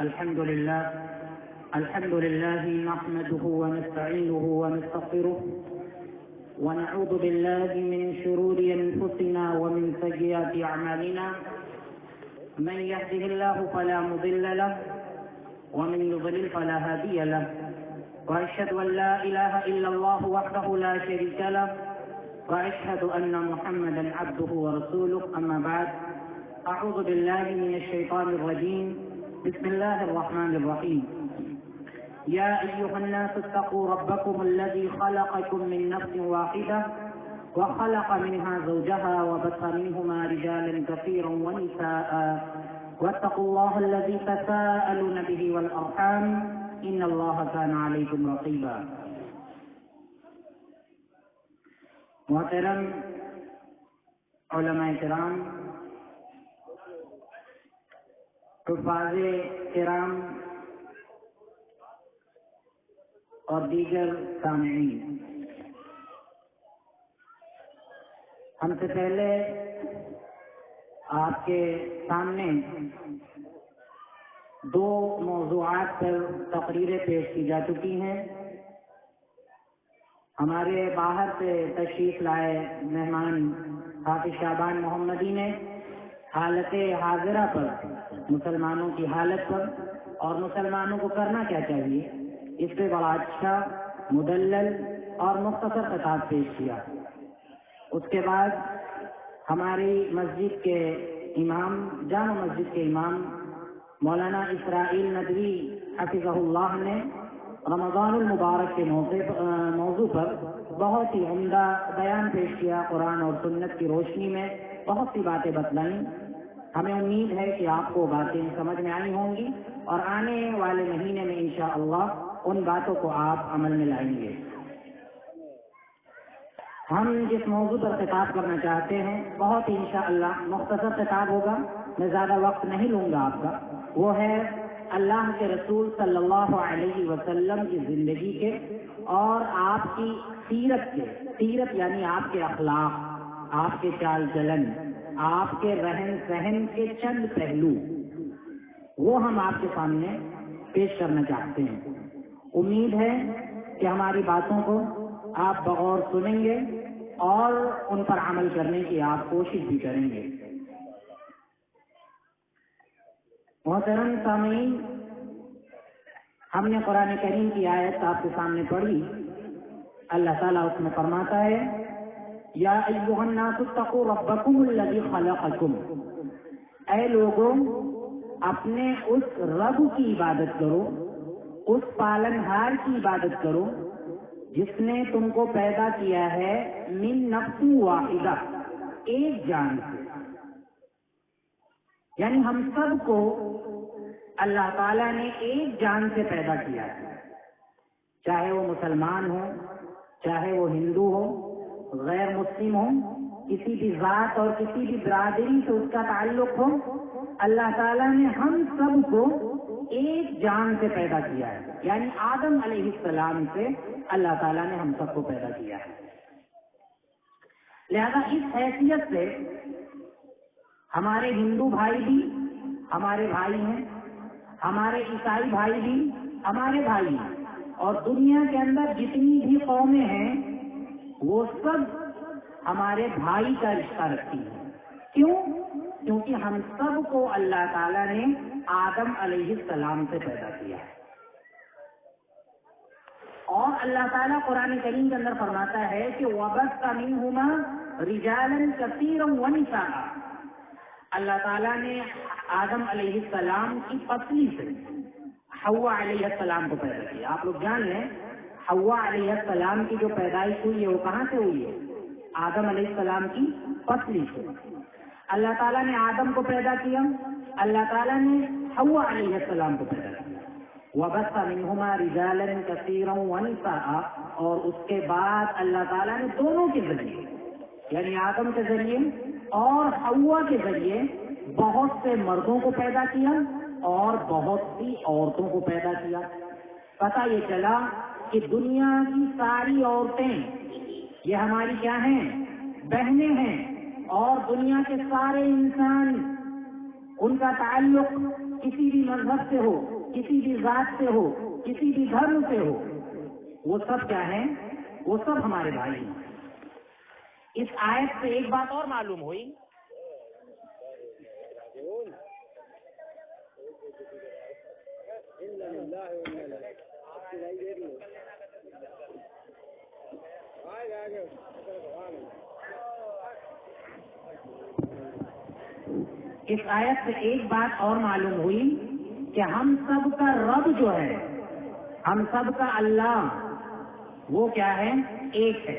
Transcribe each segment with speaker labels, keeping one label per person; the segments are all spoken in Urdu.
Speaker 1: الحمد لله نحمده ونستعينه ونستغفره ونعوذ بالله من شرور أنفسنا ومن سيئات أعمالنا من يهده الله فلا مضل له ومن يضلل فلا هادي له وأشهد أن لا إله إلا الله وحده لا شريك له وأشهد أن محمدا عبده ورسوله أما بعد أعوذ بالله من الشيطان الرجيم بسم الله الرحمن الرحيم يا أيها الناس اتقوا ربكم الذي خلقكم من نفس واحدة وخلق منها زوجها وبث منهما رجالا كثيرا ونساء واتقوا الله الذي تساءلون به والأرحام إن الله كان عليكم رقيبا. محترم علماء کرام، حفاظ کرام اور دیگر سامعین، ہم سے پہلے آپ کے سامنے دو موضوعات پر تقریریں پیش کی جا چکی ہیں. ہمارے باہر سے تشریف لائے مہمان حافظ شعبان محمدی نے حالت حاضرہ پر، مسلمانوں کی حالت پر اور مسلمانوں کو کرنا کیا چاہیے، اس پہ بڑا اچھا مدلل اور مختصر خطاب پیش کیا. اس کے بعد ہماری مسجد کے امام، جامع مسجد کے امام مولانا اسرائیل ندوی حفظہ اللہ نے رمضان المبارک کے موضوع پر بہت ہی عمدہ بیان پیش کیا. قرآن اور سنت کی روشنی میں بہت سی باتیں بتلائیں. ہمیں امید ہے کہ آپ کو باتیں سمجھ میں آئی ہوں گی اور آنے والے مہینے میں انشاءاللہ ان باتوں کو آپ عمل میں لائیں گے. ہم جس موضوع پر خطاب کرنا چاہتے ہیں بہت ہی انشاءاللہ مختصر خطاب ہوگا، میں زیادہ وقت نہیں لوں گا آپ کا. وہ ہے اللہ کے رسول صلی اللہ علیہ وسلم کی زندگی کے اور آپ کی سیرت یعنی آپ کے اخلاق، آپ کے چال چلن، آپ کے رہن سہن کے چند پہلو، وہ ہم آپ کے سامنے پیش کرنا چاہتے ہیں. امید ہے کہ ہماری باتوں کو آپ بغور سنیں گے اور ان پر عمل کرنے کی آپ کوشش بھی کریں گے. محترم سامعین، ہم نے قرآن کریم کی آیت آپ کے سامنے پڑھی. اللہ تعالیٰ اس میں فرماتا ہے یا ایھا الناس اتقوا ربکم الذی خلقکم، اے لوگوں اپنے اس رب کی عبادت کرو، اس پالنہار کی عبادت کرو جس نے تم کو پیدا کیا ہے من نفس واحدہ، ایک جان سے. یعنی ہم سب کو اللہ تعالیٰ نے ایک جان سے پیدا کیا ہے، چاہے وہ مسلمان ہو، چاہے وہ ہندو ہو، غیر مسلم ہو، کسی بھی ذات اور کسی بھی برادری سے اس کا تعلق ہو، اللہ تعالیٰ نے ہم سب کو ایک جان سے پیدا کیا ہے. یعنی آدم علیہ السلام سے اللہ تعالیٰ نے ہم سب کو پیدا کیا ہے. لہذا اس حیثیت سے ہمارے ہندو بھائی بھی ہمارے بھائی ہیں، ہمارے عیسائی بھائی بھی ہمارے بھائی ہیں، اور دنیا کے اندر جتنی بھی قومیں ہیں وہ سب ہمارے بھائی کا رشتہ رکھتی ہیں. کیوں؟ کیونکہ ہم سب کو اللہ تعالیٰ نے آدم علیہ السلام سے پیدا کیا ہے. اور اللہ تعالیٰ قرآن کریم کے اندر فرماتا ہے کہ وَبَثَّ مِنْهُمَا رِجَالًا كَثِيرًا وَنِسَاءً، اللہ تعالیٰ نے آدم علیہ السلام کی پسلی سے حوا علیہ السلام کو پیدا کیا. آپ لوگ جان لیں حوا علیہ السلام کی جو پیدائش ہوئی ہے وہ کہاں سے ہوئی ہے؟ آدم علیہ السلام کی پسلی سے. اللہ تعالیٰ نے آدم کو پیدا کیا، اللہ تعالیٰ نے حوا علیہ السلام کو پیدا کیا. وَبَثَّ مِنْهُمَا رِجَالًا كَثِيرًا وَنِسَاءً، اور اس کے بعد اللہ تعالیٰ نے دونوں کے ذریعے، یعنی آدم کے ذریعے اور حوا کے ذریعے بہت سے مردوں کو پیدا کیا اور بہت سی عورتوں کو پیدا کیا. پتہ یہ چلا کہ دنیا کی ساری عورتیں یہ ہماری کیا ہیں؟ بہنیں ہیں. اور دنیا کے سارے انسان ان کا تعلق کسی بھی مذہب سے ہو، کسی بھی ذات سے ہو، کسی بھی دھرم سے ہو، وہ سب کیا ہیں؟ وہ سب ہمارے بھائی ہیں۔ اس آیت سے ایک بات اور معلوم ہوئی، اس آیت سے ایک بات اور معلوم ہوئی کہ ہم سب کا رب جو ہے، ہم سب کا اللہ، وہ کیا ہے؟ ایک ہے۔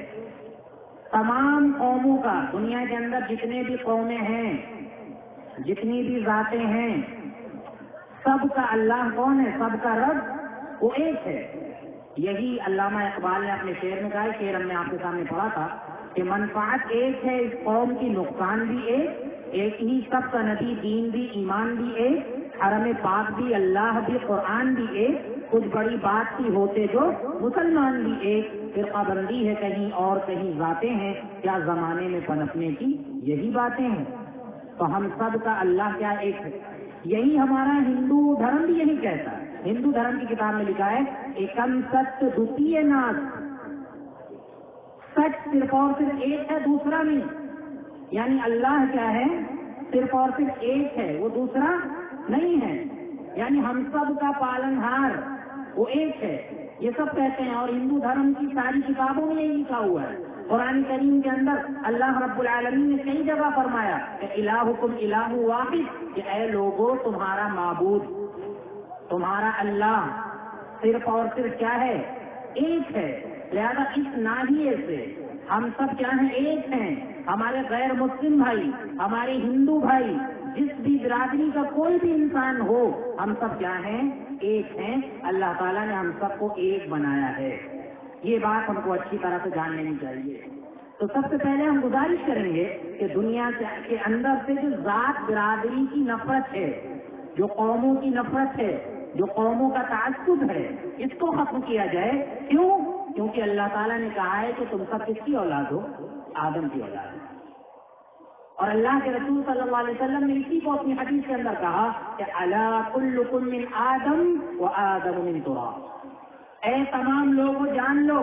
Speaker 1: تمام قوموں کا، دنیا کے اندر جتنے بھی قومیں ہیں، جتنی بھی ذاتیں ہیں، سب کا اللہ کون ہے؟ سب کا رب وہ ایک ہے۔ یہی علامہ اقبال نے اپنے شعر میں کہا ہے، شعر ہم نے آپ کے سامنے پڑھا تھا کہ منفعت ایک ہے اس قوم کی، نقصان بھی ایک ہی، سب کا نبی، دین بھی، ایمان بھی ایک، حرم پاک بھی، اللہ بھی، قرآن بھی ایک، کچھ بڑی بات کی ہوتے جو مسلمان بھی ایک، فرقہ بندی ہے کہیں اور کہیں ذاتیں ہیں، کیا زمانے میں پنپنے کی یہی باتیں ہیں۔ تو ہم سب کا اللہ کیا؟ ایک ہے۔ یہی ہمارا ہندو دھرم بھی یہی کہتا ہے۔ ہندو دھرم کی کتاب میں لکھا ہے ایکم ست دوتیہ ناس، سچ صرف اور صرف ایک ہے، دوسرا نہیں۔ یعنی اللہ کیا ہے؟ صرف اور صرف ایک ہے، وہ دوسرا نہیں ہے۔ یعنی ہم سب کا پالنہار وہ ایک ہے، یہ سب کہتے ہیں۔ اور ہندو دھرم کی ساری کتابوں میں یہی لکھا ہوا ہے۔ قرآن کریم کے اندر اللہ رب العالمین نے کئی جگہ فرمایا کہ الہکم الہ واحد، کہ اے لوگوں تمہارا معبود، تمہارا اللہ صرف اور صرف کیا ہے؟ ایک ہے۔ لہذا اس ناحیے سے ہم سب کیا ہیں؟ ایک ہیں۔ ہمارے غیر مسلم بھائی، ہمارے ہندو بھائی، جس بھی برادری کا کوئی بھی انسان ہو، ہم سب کیا ہیں؟ ایک ہیں۔ اللہ تعالیٰ نے ہم سب کو ایک بنایا ہے، یہ بات ہم کو اچھی طرح سے جان لینی چاہیے۔ تو سب سے پہلے ہم گزارش کریں گے کہ دنیا کے اندر سے جو ذات برادری کی نفرت ہے، جو قوموں کی نفرت ہے، جو قوموں کا تعصب ہے، اس کو ختم کیا جائے۔ کیوں؟ کیونکہ اللہ تعالیٰ نے کہا ہے کہ تم سب کس کی اولاد ہو؟ آدم کی اولاد ہے۔ اور اللہ کے رسول صلی اللہ علیہ وسلم نے اسی کو اپنی حدیث کے اندر کہا کہ الا کلکم من آدم و آدم من تراب، اے تمام لوگوں جان لو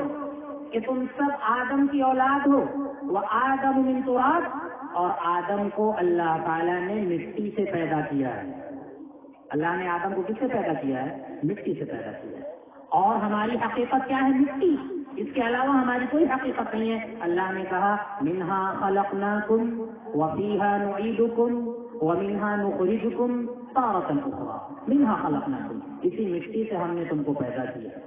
Speaker 1: کہ تم سب آدم کی اولاد ہو، وہ آدم من تراب، اور آدم کو اللہ تعالیٰ نے مٹی سے پیدا کیا ہے۔ اللہ نے آدم کو کس سے پیدا کیا ہے؟ مٹی سے پیدا کیا ہے۔ اور ہماری حقیقت کیا ہے؟ مٹی، اس کے علاوہ ہماری کوئی حقیقت نہیں ہے۔ اللہ نے کہا منہا خلقناکم وفیہا نعیدکم ومنہا نخرجکم تارۃ اخری، منہا خلقناکم، اسی مٹی سے ہم نے تم کو پیدا کیا،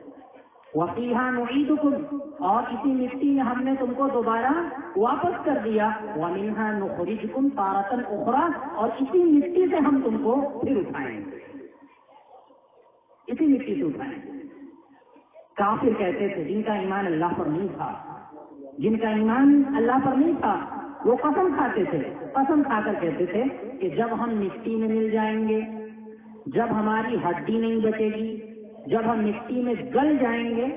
Speaker 1: وفیہا نعیدکم، اور اسی مٹی میں ہم نے تم کو دوبارہ واپس کر دیا، ومنہا نخرجکم تارۃ اخری، اور اسی مٹی سے ہم تم کو پھر اٹھائیں گے، اسی مٹی سے اٹھائیں گے۔ کافر کہتے تھے، جن کا ایمان اللہ پر نہیں تھا، جن کا ایمان اللہ پر نہیں تھا، وہ قسم کھاتے تھے، قسم کھا کر کہتے تھے کہ جب ہم مٹی میں مل جائیں گے، جب ہماری ہڈی نہیں بچے گی، جب ہم مٹی میں گل جائیں گے،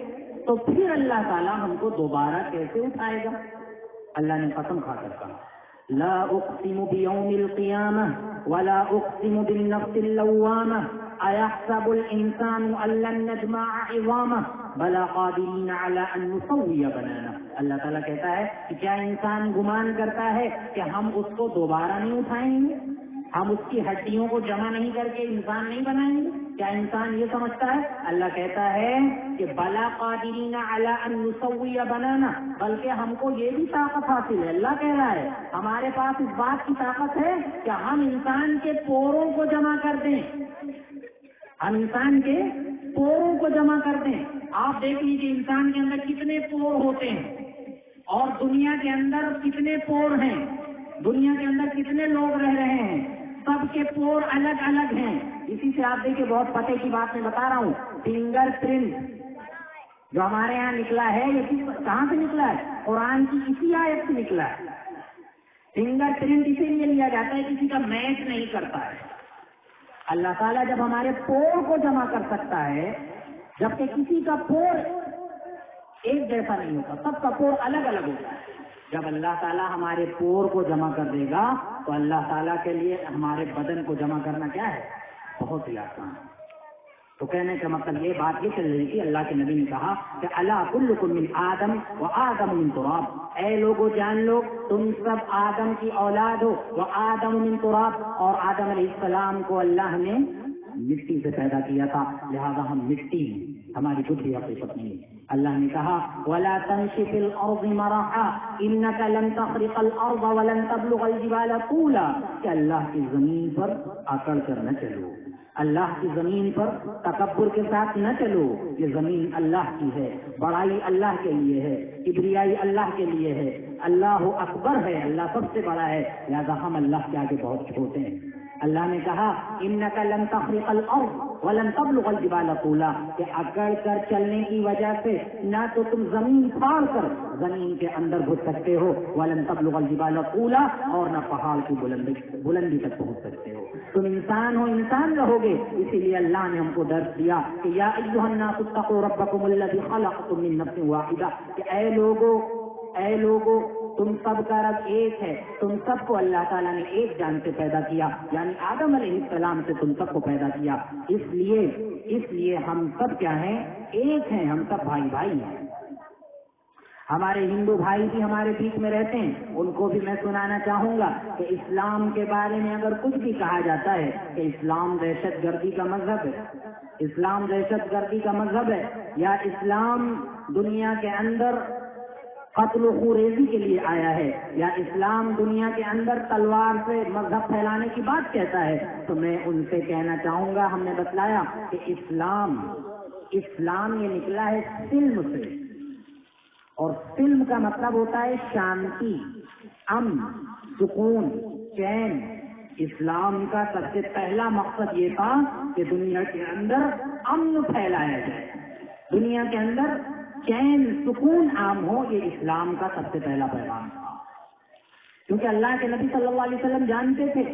Speaker 1: تو پھر اللہ تعالیٰ ہم کو دوبارہ کیسے اٹھائے گا؟ اللہ نے قسم کھا کر کہا لا اقسم بیوم القیامہ ولا اقسم بالنفس اللوامہ ایحسب الانسان ان لن نجمع عظامہ بلا قادرین علی ان نسوی بنانہ۔ اللہ تعالیٰ کہتا ہے کہ کیا انسان گمان کرتا ہے کہ ہم اس کو دوبارہ نہیں اٹھائیں گے، ہم اس کی ہڈیوں کو جمع نہیں کر کے انسان نہیں بنائیں گے؟ کیا انسان یہ سمجھتا ہے؟ اللہ کہتا ہے کہ بلا قادرین علی ان نسوی بنانہ، بلکہ ہم کو یہ بھی طاقت حاصل ہے۔ اللہ کہہ رہا ہے ہمارے پاس اس بات کی طاقت ہے کہ ہم انسان کے پوروں کو جمع کر دیں، ہم انسان کے پوروں کو جمع کر دیں۔ آپ دیکھ لیجیے انسان کے اندر کتنے پور ہوتے ہیں، اور دنیا کے اندر کتنے پور ہیں، دنیا کے اندر کتنے لوگ رہ رہے ہیں، سب کے پور الگ الگ ہیں۔ اسی سے آپ دیکھیے، بہت پتے کی بات میں بتا رہا ہوں، فنگر پرنٹ جو ہمارے یہاں نکلا ہے، یہ کہاں سے نکلا ہے؟ قرآن کی اسی آیت سے نکلا ہے۔ فنگر پرنٹ اسی لیے لیا جاتا ہے کسی کا میچ نہیں کرتا ہے۔ اللہ تعالیٰ جب ہمارے پور کو جمع کر سکتا ہے، جبکہ کسی کا پور ایک جیسا نہیں ہوتا، سب کا پور الگ الگ ہوتا ہے۔ جب اللہ تعالیٰ ہمارے پور کو جمع کر دے گا تو اللہ تعالیٰ کے لیے ہمارے بدن کو جمع کرنا کیا ہے؟ بہت ہی آسان. تو کہنے کا مطلب یہ بات یہ چل رہی تھی، اللہ کے نبی نے کہا کہ الا کلکم من آدم و آدم من تراب، اے لوگوں جان لو تم سب آدم کی اولاد ہو، و آدم من تراب، اور آدم علیہ السلام کو اللہ نے مٹی سے پیدا کیا تھا، لہذا ہم مٹی ہیں، ہماری کچھ بھی حقیقت نہیں ہے. اللہ نے کہا وَلَا تَمْشِ فِي الْأَرْضِ مَرَحًا إِنَّكَ لَن تَخْرِقَ الْأَرْضَ وَلَن تَبْلُغَ الْجِبَالَ طُولًا، کہ اللہ کی زمین پر اکڑ کر نہ چلو، اللہ کی زمین پر تکبر کے ساتھ نہ چلو. یہ زمین اللہ کی ہے، بڑائی اللہ کے لیے ہے، کبریائی اللہ کے لیے ہے، اللہ اکبر ہے، اللہ سب سے بڑا ہے، لہذا ہم اللہ کے آگے بہت چھوٹے ہیں. اللہ نے کہا انک لن تخرق الارض ولن تبلغ الجبال طولا، کہ اکڑ کر چلنے کی وجہ سے نہ تو تم زمین پھاڑ کر زمین کے اندر گھس سکتے ہو، ولن تبلغ الجبال طولا، اور نہ پہاڑ کی بلندی تک پہنچ سکتے ہو. تم انسان ہو، انسان رہو گے، اسی لیے اللہ نے ہم کو درس دیا کہ یا ایھا الناس اتقوا ربکم الذی خلقکم من نفس واحدہ، کہ اے لوگوں تم سب کا رب ایک ہے، تم سب کو اللہ تعالیٰ نے ایک جان سے پیدا کیا، یعنی آدم علیہ السلام سے تم سب کو پیدا کیا. اس لیے ہم سب کیا ہیں؟ ایک ہیں، ہم سب بھائی ہیں. ہمارے ہندو بھائی بھی ہمارے بیچ میں رہتے ہیں، ان کو بھی میں سنانا چاہوں گا کہ اسلام کے بارے میں اگر کچھ بھی کہا جاتا ہے کہ اسلام دہشت گردی کا مذہب ہے، اسلام دہشت گردی کا مذہب ہے، یا اسلام دنیا کے اندر قتل و خوریزی کے لیے آیا ہے، یا اسلام دنیا کے اندر تلوار سے مذہب پھیلانے کی بات کہتا ہے، تو میں ان سے کہنا چاہوں گا، ہم نے بتلایا کہ اسلام یہ نکلا ہے سلم سے، اور سلم کا مطلب ہوتا ہے شانتی، امن، سکون، چین. اسلام کا سب سے پہلا مقصد یہ تھا کہ دنیا کے اندر امن پھیلایا جائے، دنیا کے اندر چین سکون عام ہو. یہ اسلام کا سب سے پہلا پیغام تھا، کیونکہ اللہ کے نبی صلی اللہ علیہ وسلم جانتے تھے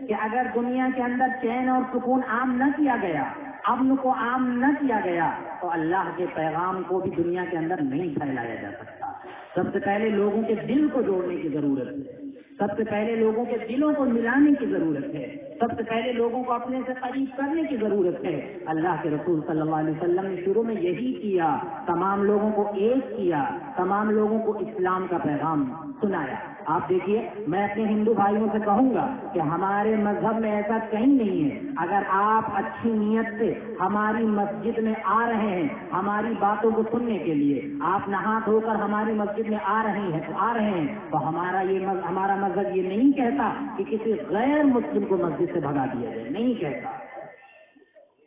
Speaker 1: کہ اگر دنیا کے اندر چین اور سکون عام نہ کیا گیا، امن کو عام نہ کیا گیا، تو اللہ کے پیغام کو بھی دنیا کے اندر نہیں پھیلایا جا سکتا. سب سے پہلے لوگوں کے دل کو جوڑنے کی ضرورت ہے، سب سے پہلے لوگوں کے دلوں کو ملانے کی ضرورت ہے، سب سے پہلے لوگوں کو اپنے سے قریب کرنے کی ضرورت ہے. اللہ کے رسول صلی اللہ علیہ وسلم نے شروع میں یہی کیا، تمام لوگوں کو ایک کیا، تمام لوگوں کو اسلام کا پیغام سنایا. آپ دیکھیے، میں اپنے ہندو بھائیوں سے کہوں گا کہ ہمارے مذہب میں ایسا کہیں نہیں ہے. اگر آپ اچھی نیت سے ہماری مسجد میں آ رہے ہیں ہماری باتوں کو سننے کے لیے، آپ نہا دھو کر ہماری مسجد میں آ رہے ہیں تو ہمارا مذہب یہ نہیں کہتا کہ کسی غیر مسلم کو مسجد سے بھگا دیا جائے، نہیں کہتا.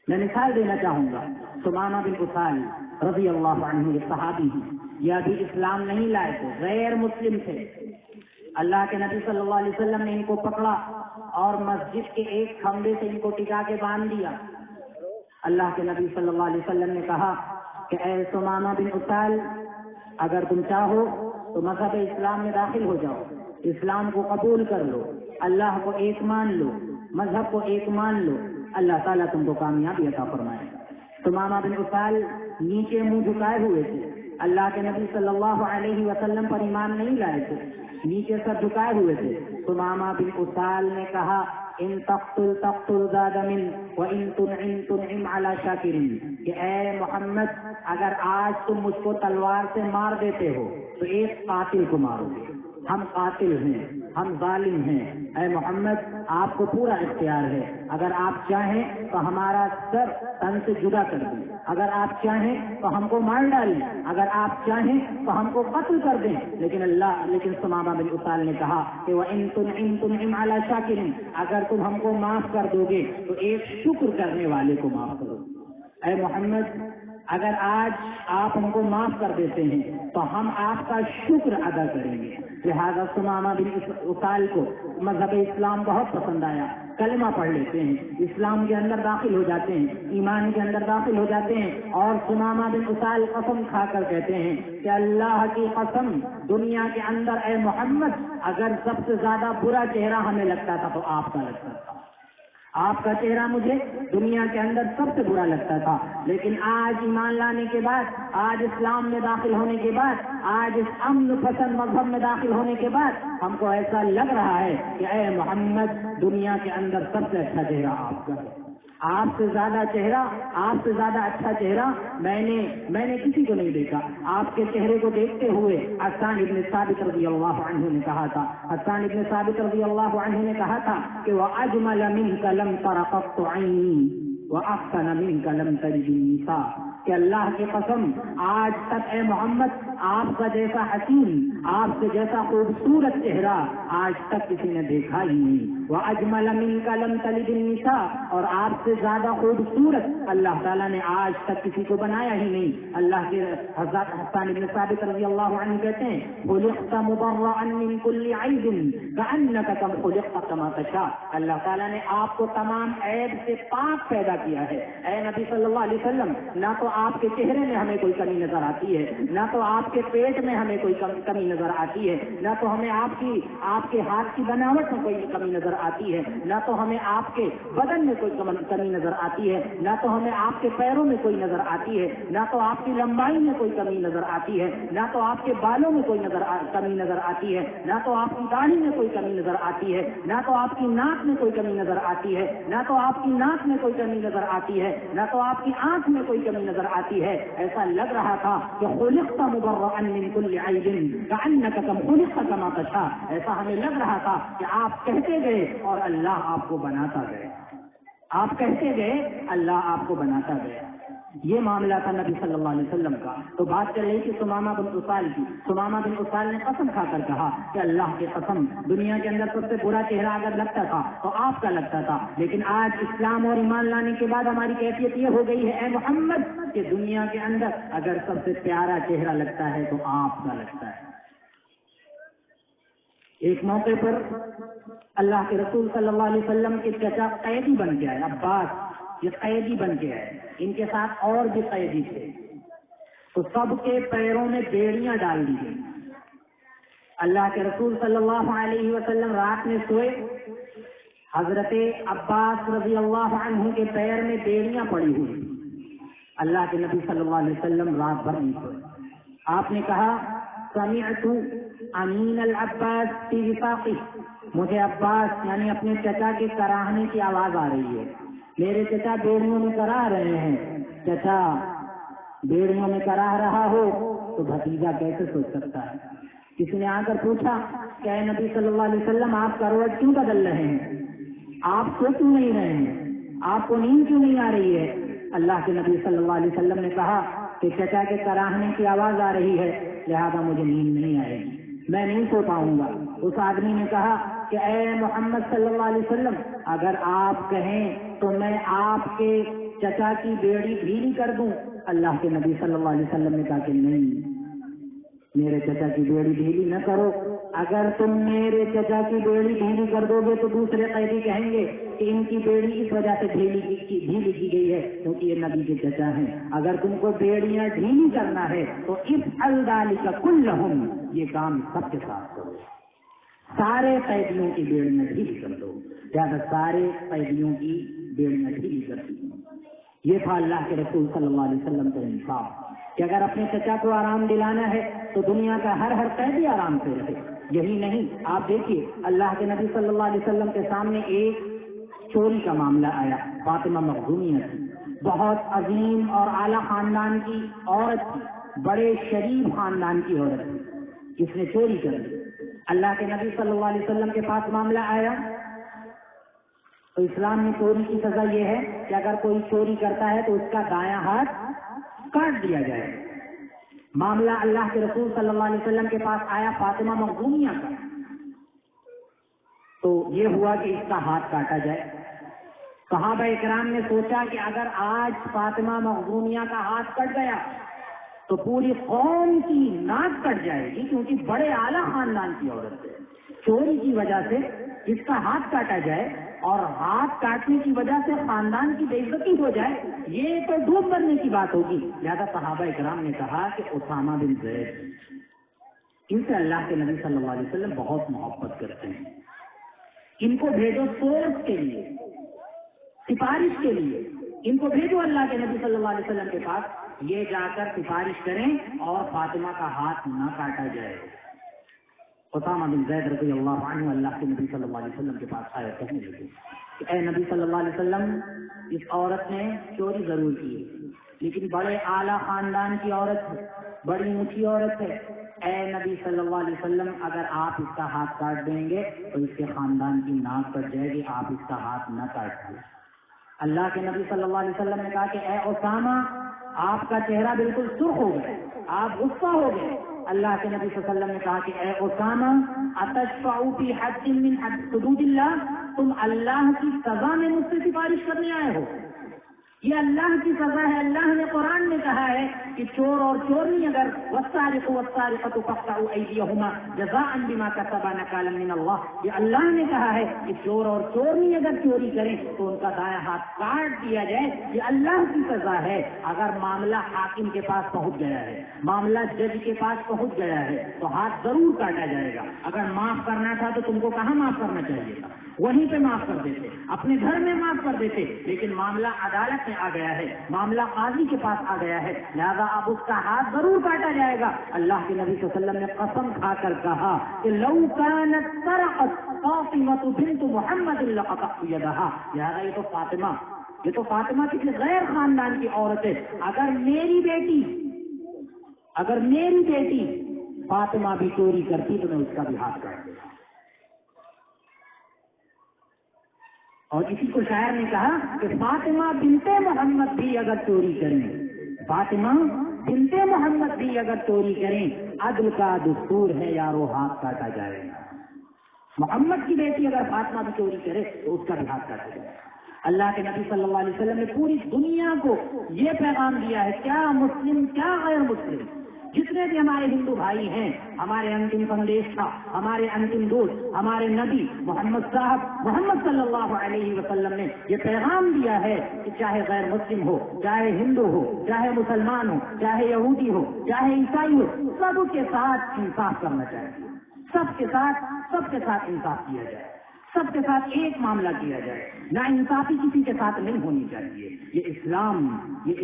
Speaker 1: میں مثال دینا چاہوں گا، ثمامہ بن اسال رضی اللہ عنہ، یہ صحابی ہیں، یہ ابھی اسلام نہیں لائے تھے، غیر مسلم تھے. اللہ کے نبی صلی اللہ علیہ وسلم نے ان کو پکڑا اور مسجد کے ایک کھمبے سے ان کو ٹکا کے باندھ دیا. اللہ کے نبی صلی اللہ علیہ وسلم نے کہا کہ اے ثمامہ بن اسال، اگر تم چاہو تو مذہب اسلام میں داخل ہو جاؤ، اسلام کو قبول کر لو، اللہ کو ایک مان لو، مذہب کو ایک مان لو، اللہ تعالیٰ تم کو کامیابی عطا فرمائے. ثمامہ بن اسال نیچے منہ جھکائے ہوئے تھے، اللہ کے نبی صلی اللہ علیہ وسلم پر ایمان نہیں لائے تھے، نیچے سر جھکائے ہوئے تھے. ثمامہ بن اسال نے کہا ان تقتل ذا دم وان تنعم علی شاکر، کہ اے محمد اگر آج تم مجھ کو تلوار سے مار دیتے ہو تو ایک قاتل کو مارو گے، ہم قاتل ہیں، ہم ظالم ہیں. اے محمد آپ کو پورا اختیار ہے، اگر آپ چاہیں تو ہمارا سر تن سے جدا کر دیں، اگر آپ چاہیں تو ہم کو مار ڈالیں، اگر آپ چاہیں تو ہم کو قتل کر دیں. لیکن ثمامہ بن اسال نے کہا کہ وَإِن تُنْعِمْ عَلَى شَاكِرٍ، اگر تم ہم کو معاف کر دو گے تو ایک شکر کرنے والے کو معاف کرو. اے محمد اگر آج آپ ہم کو معاف کر دیتے ہیں تو ہم آپ کا شکر ادا کریں گے. لہذا ثمامہ بن اسال کو مذہب اسلام بہت پسند آیا، کلمہ پڑھ لیتے ہیں، اسلام کے اندر داخل ہو جاتے ہیں، ایمان کے اندر داخل ہو جاتے ہیں. اور ثمامہ بن اسال قسم کھا کر کہتے ہیں کہ اللہ کی قسم، دنیا کے اندر اے محمد اگر سب سے زیادہ برا چہرہ ہمیں لگتا تھا تو آپ کا لگتا تھا، آپ کا چہرہ مجھے دنیا کے اندر سب سے برا لگتا تھا. لیکن آج ایمان لانے کے بعد، آج اسلام میں داخل ہونے کے بعد، آج اس امن پسند مذہب میں داخل ہونے کے بعد ہم کو ایسا لگ رہا ہے کہ اے محمد دنیا کے اندر سب سے اچھا چہرہ آپ کا ہے. آپ سے زیادہ چہرہ، آپ سے زیادہ اچھا چہرہ میں نے کسی کو نہیں دیکھا. آپ کے چہرے کو دیکھتے ہوئے حسان ابن ثابت رضی اللہ عنہ نے کہا تھا، حسان ابن ثابت رضی اللہ عنہ نے کہا تھا کہ وَأَجْمَلَ مِنْكَ لَمْ تَرَ قَطُّ عَيْنِي وَأَحْسَنَ مِنْكَ لَمْ تَلِدِ النِّسَاءُ، کہ اللہ کی قسم آج تک اے محمد آپ کا جیسا حسین، آپ سے جیسا خوبصورت چہرہ آج تک کسی نے دیکھا ہی نہیں. وَأَجْمَلَ مِنْكَ لَمْ تَلِدِ النِّسَاءُ، اور آپ سے زیادہ خوبصورت اللہ تعالیٰ نے آج تک کسی کو بنایا ہی نہیں. اللہ کے حضرت حسان بن ثابت رضی اللہ عنہ کہتے ہیں خُلِقْتَ مُبَرَّأً مِنْ كُلِّ عَيْبٍ كَأَنَّكَ كَمْ خُلِقْتَ كَمَا تَشَاءُ، اللہ تعالیٰ نے آپ کو تمام عیب سے پاک پیدا کیا ہے. اے نبی صلی اللہ علیہ وسلم، نہ تو آپ کے چہرے میں ہمیں کوئی کمی نظر آتی ہے، نہ تو آپ کے پیٹ میں ہمیں کوئی کمی نظر آتی ہے، نہ تو ہمیں آپ کے ہاتھ کی بناوٹ میں کوئی کمی نظر آتی ہے، نہ تو ہمیں آپ کے بدن میں کوئی کمی نظر آتی ہے، نہ تو ہمیں آپ کے پیروں میں کوئی نظر آتی ہے، نہ تو آپ کی لمبائی میں کوئی کمی نظر آتی ہے، نہ تو آپ کے بالوں میں کوئی کمی نظر آتی ہے، نہ تو آپ کی داڑھی میں کوئی کمی نظر آتی ہے، نہ تو آپ کی ناک میں کوئی کمی نظر آتی ہے، نہ تو آپ کی ناک میں کوئی کمی نظر آتی ہے، نہ تو آپ کی آنکھ میں کوئی کمی نظر آتی ہے. ایسا لگ رہا تھا کہ خُلِقْتَ مُبَرَّأً مِنْ كُلِّ عَيْبٍ كَأَنَّكَ كَمْ خُلِقْتَ كَمَا تَشَاءُ، ایسا ہمیں لگ رہا تھا کہ آپ کہتے گئے اور اللہ آپ کو بناتا گئے، آپ کہتے گئے اللہ آپ کو بناتا گیا. یہ معاملہ تھا نبی صلی اللہ علیہ وسلم کا. تو بات چل رہی تھی ثمامہ بن اسال کی. ثمامہ بن اسال نے قسم کھا کر کہا کہ اللہ کی قسم دنیا کے اندر سب سے برا چہرہ اگر لگتا تھا تو آپ کا لگتا تھا، لیکن آج اسلام اور ایمان لانے کے بعد ہماری کیفیت یہ ہو گئی ہے اے محمد کہ دنیا کے اندر اگر سب سے پیارا چہرہ لگتا ہے تو آپ کا لگتا ہے. ایک موقع پر اللہ کے رسول صلی اللہ علیہ وسلم کے چچا قیدی بن کے آئے، عباس یہ قیدی بن کے آئے، ان کے ساتھ اور بھی قیدی تھے. تو سب کے پیروں میں بیڑیاں ڈال دی گئی. اللہ کے رسول صلی اللہ علیہ وسلم رات میں سوئے، حضرت عباس رضی اللہ عنہ کے پیر میں بیڑیاں پڑی ہوئی. اللہ کے نبی صلی اللہ علیہ وسلم رات بھر نہیں سوئے. آپ نے کہا سمعت امین العباس فی وفاقی، مجھے عباس یعنی اپنے چچا کے کراہنے کی آواز آ رہی ہے. میرے چچا بیڑیوں میں کراہ رہے ہیں. چچا بیڑیوں میں کراہ رہا ہو تو بھتیجا کیسے سوچ سکتا ہے؟ کسی نے آ کر پوچھا کہ اے نبی صلی اللہ علیہ وسلم آپ کروٹ کیوں بدل رہے ہیں؟ آپ سو کیوں نہیں رہے ہیں؟ آپ کو نیند کیوں نہیں آ رہی ہے؟ اللہ کے نبی صلی اللہ علیہ وسلم نے کہا کہ چچا کے کراہنے کی آواز آ رہی ہے، لہذا مجھے نیند نہیں آئے گی، میں نہیں سو پاؤں گا. اس آدمی نے کہا کہ اے محمد صلی اللہ علیہ وسلم اگر آپ کہیں تو میں آپ کے چچا کی بیڑی ڈھیلی کر دوں. اللہ کے نبی صلی اللہ علیہ وسلم نے کہا کہ نہیں، میرے چچا کی بیڑی ڈھیلی نہ کرو. اگر تم میرے چچا کی بیڑی ڈھیلی کر دو گے تو دوسرے قیدی کہیں گے کہ ان کی بیڑی اس وجہ سے ڈھیلی کی گئی ہے کیونکہ یہ نبی کے چچا ہیں. اگر تم کو بیڑیاں ڈھیلی کرنا ہے تو افعل ذلک کلہم، یہ کام سب کے ساتھ کرو، سارے قیدیوں کی بیڑیاں ڈھیلی کر دو. زیادہ سارے قیدیوں کی بیڑیاں ڈھیلی کر دی. یہ تھا اللہ کے رسول صلی اللہ علیہ وسلم کا انصاف کہ اگر اپنے چچا کو آرام دلانا ہے تو دنیا کا ہر قیدی آرام سے رہے. یہی نہیں، آپ دیکھیے اللہ کے نبی صلی اللہ علیہ وسلم کے سامنے ایک چوری کا معاملہ آیا. فاطمہ مخزومیہ تھی، بہت عظیم اور اعلیٰ خاندان کی عورت تھی، بڑے شریف خاندان کی عورت تھی، جس نے چوری کر دی. اللہ کے نبی صلی اللہ علیہ وسلم کے پاس معاملہ آیا تو اسلام میں چوری کی سزا یہ ہے کہ اگر کوئی چوری کرتا ہے تو اس کا دایاں ہاتھ کاٹ دیا جائے. معاملہ اللہ کے رسول صلی اللہ علیہ وسلم کے پاس آیا فاطمہ مخزومیہ کا، تو یہ ہوا کہ اس کا ہاتھ کاٹا جائے. صحابہ اکرام نے سوچا کہ اگر آج فاطمہ مخزومیہ کا ہاتھ کٹ گیا تو پوری قوم کی ناک کٹ جائے گی، کیونکہ بڑے اعلیٰ خاندان کی عورت ہے. چوری کی وجہ سے جس کا ہاتھ کاٹا جائے اور ہاتھ کاٹنے کی وجہ سے خاندان کی بے عزتی ہو جائے، یہ تو ڈوب مرنے کی بات ہوگی. لہذا صحابہ اکرام نے کہا کہ اسامہ بن زید، ان سے اللہ کے نبی صلی اللہ علیہ وسلم بہت محبت کرتے ہیں، ان کو بھیجو سورس کے لیے، سفارش کے لیے، ان کو بھیجو اللہ کے نبی صلی اللہ علیہ وسلم کے پاس، یہ جا کر سفارش کریں اور فاطمہ کا ہاتھ نہ کاٹا جائے. اسامہ بن زید رضی اللہ عنہ اللہ کے نبی صلی اللہ علیہ وسلم کے پاس آئے، کہنے لگے کہ اے نبی صلی اللہ علیہ وسلم، اس عورت نے چوری ضرور کی لیکن بڑے اعلیٰ خاندان کی عورت ہے، بڑی اونچی عورت ہے، اے نبی صلی اللہ علیہ وسلم اگر آپ اس کا ہاتھ کاٹ دیں گے تو اس کے خاندان کی ناک کٹ جائے گی، آپ اس کا ہاتھ نہ کاٹیے۔ اللہ کے نبی صلی اللہ علیہ وسلم نے کہا کہ اے اسامہ، آپ کا چہرہ بالکل سرخ ہو گیا، آپ غصہ ہو گئے۔ اللہ کے نبی صلی اللہ علیہ وسلم نے کہا کہ اے اسامہ، اتشفع فی حد من حدود اللہ، تم اللہ کی سزا میں مجھ سے سفارش کرنے آئے ہو؟ یہ اللہ کی سزا ہے۔ اللہ نے قرآن میں کہا ہے کہ چور اور چورنی اگر والسارق والسارقۃ فاقطعوا ایدیہما جزاء بما کسبا نکالا من اللہ، یہ اللہ نے کہا ہے کہ چور اور چورنی اگر چوری کریں تو ان کا دایاں ہاتھ کاٹ دیا جائے، یہ اللہ کی سزا ہے۔ اگر معاملہ حاکم کے پاس پہنچ گیا ہے، معاملہ جج کے پاس پہنچ گیا ہے تو ہاتھ ضرور کاٹا جائے گا۔ اگر معاف کرنا تھا تو تم کو کہاں معاف کرنا چاہیے تھا؟ وہیں پہ معاف کر دیتے، اپنے گھر میں معاف کر دیتے، لیکن معاملہ عدالت میں آ گیا ہے، معاملہ قاضی کے پاس آ گیا ہے، لہذا اب اس کا ہاتھ ضرور کاٹا جائے گا۔ اللہ کے نبی صلی اللہ علیہ وسلم نے قسم کھا کر کہا کہ لو كانت سرقت فاطمۃ بنت محمد لقطعت یدہا، لہذا یہ تو فاطمہ کسی غیر خاندان کی عورت ہے، اگر میری بیٹی فاطمہ بھی چوری کرتی تو میں اس کا بھی ہاتھ کاٹ دیتا۔ اور اسی کو شاعر نے کہا کہ فاطمہ بنت محمد بھی اگر چوری کریں، فاطمہ بنت محمد بھی اگر چوری کریں، عدل کا دستور ہے یارو ہاتھ کاٹا جائے گا۔ محمد کی بیٹی اگر فاطمہ بھی چوری کرے تو اس کا بھی ہاتھ کاٹا جائے گا۔ اللہ کے نبی صلی اللہ علیہ وسلم نے پوری دنیا کو یہ پیغام دیا ہے، کیا مسلم کیا غیر مسلم، جتنے بھی ہمارے ہندو بھائی ہیں، ہمارے انتم سندیش تھا، ہمارے انتم دوست، ہمارے نبی محمد صلی اللہ علیہ وسلم نے یہ پیغام دیا ہے کہ چاہے غیر مسلم ہو، چاہے ہندو ہو، چاہے مسلمان ہو، چاہے یہودی ہو، چاہے عیسائی ہو، سب کے ساتھ انصاف کرنا چاہیے، سب کے ساتھ انصاف کیا جائے، سب کے ساتھ ایک معاملہ کیا جائے، نا انصافی کسی کے ساتھ نہیں ہونی چاہیے۔ یہ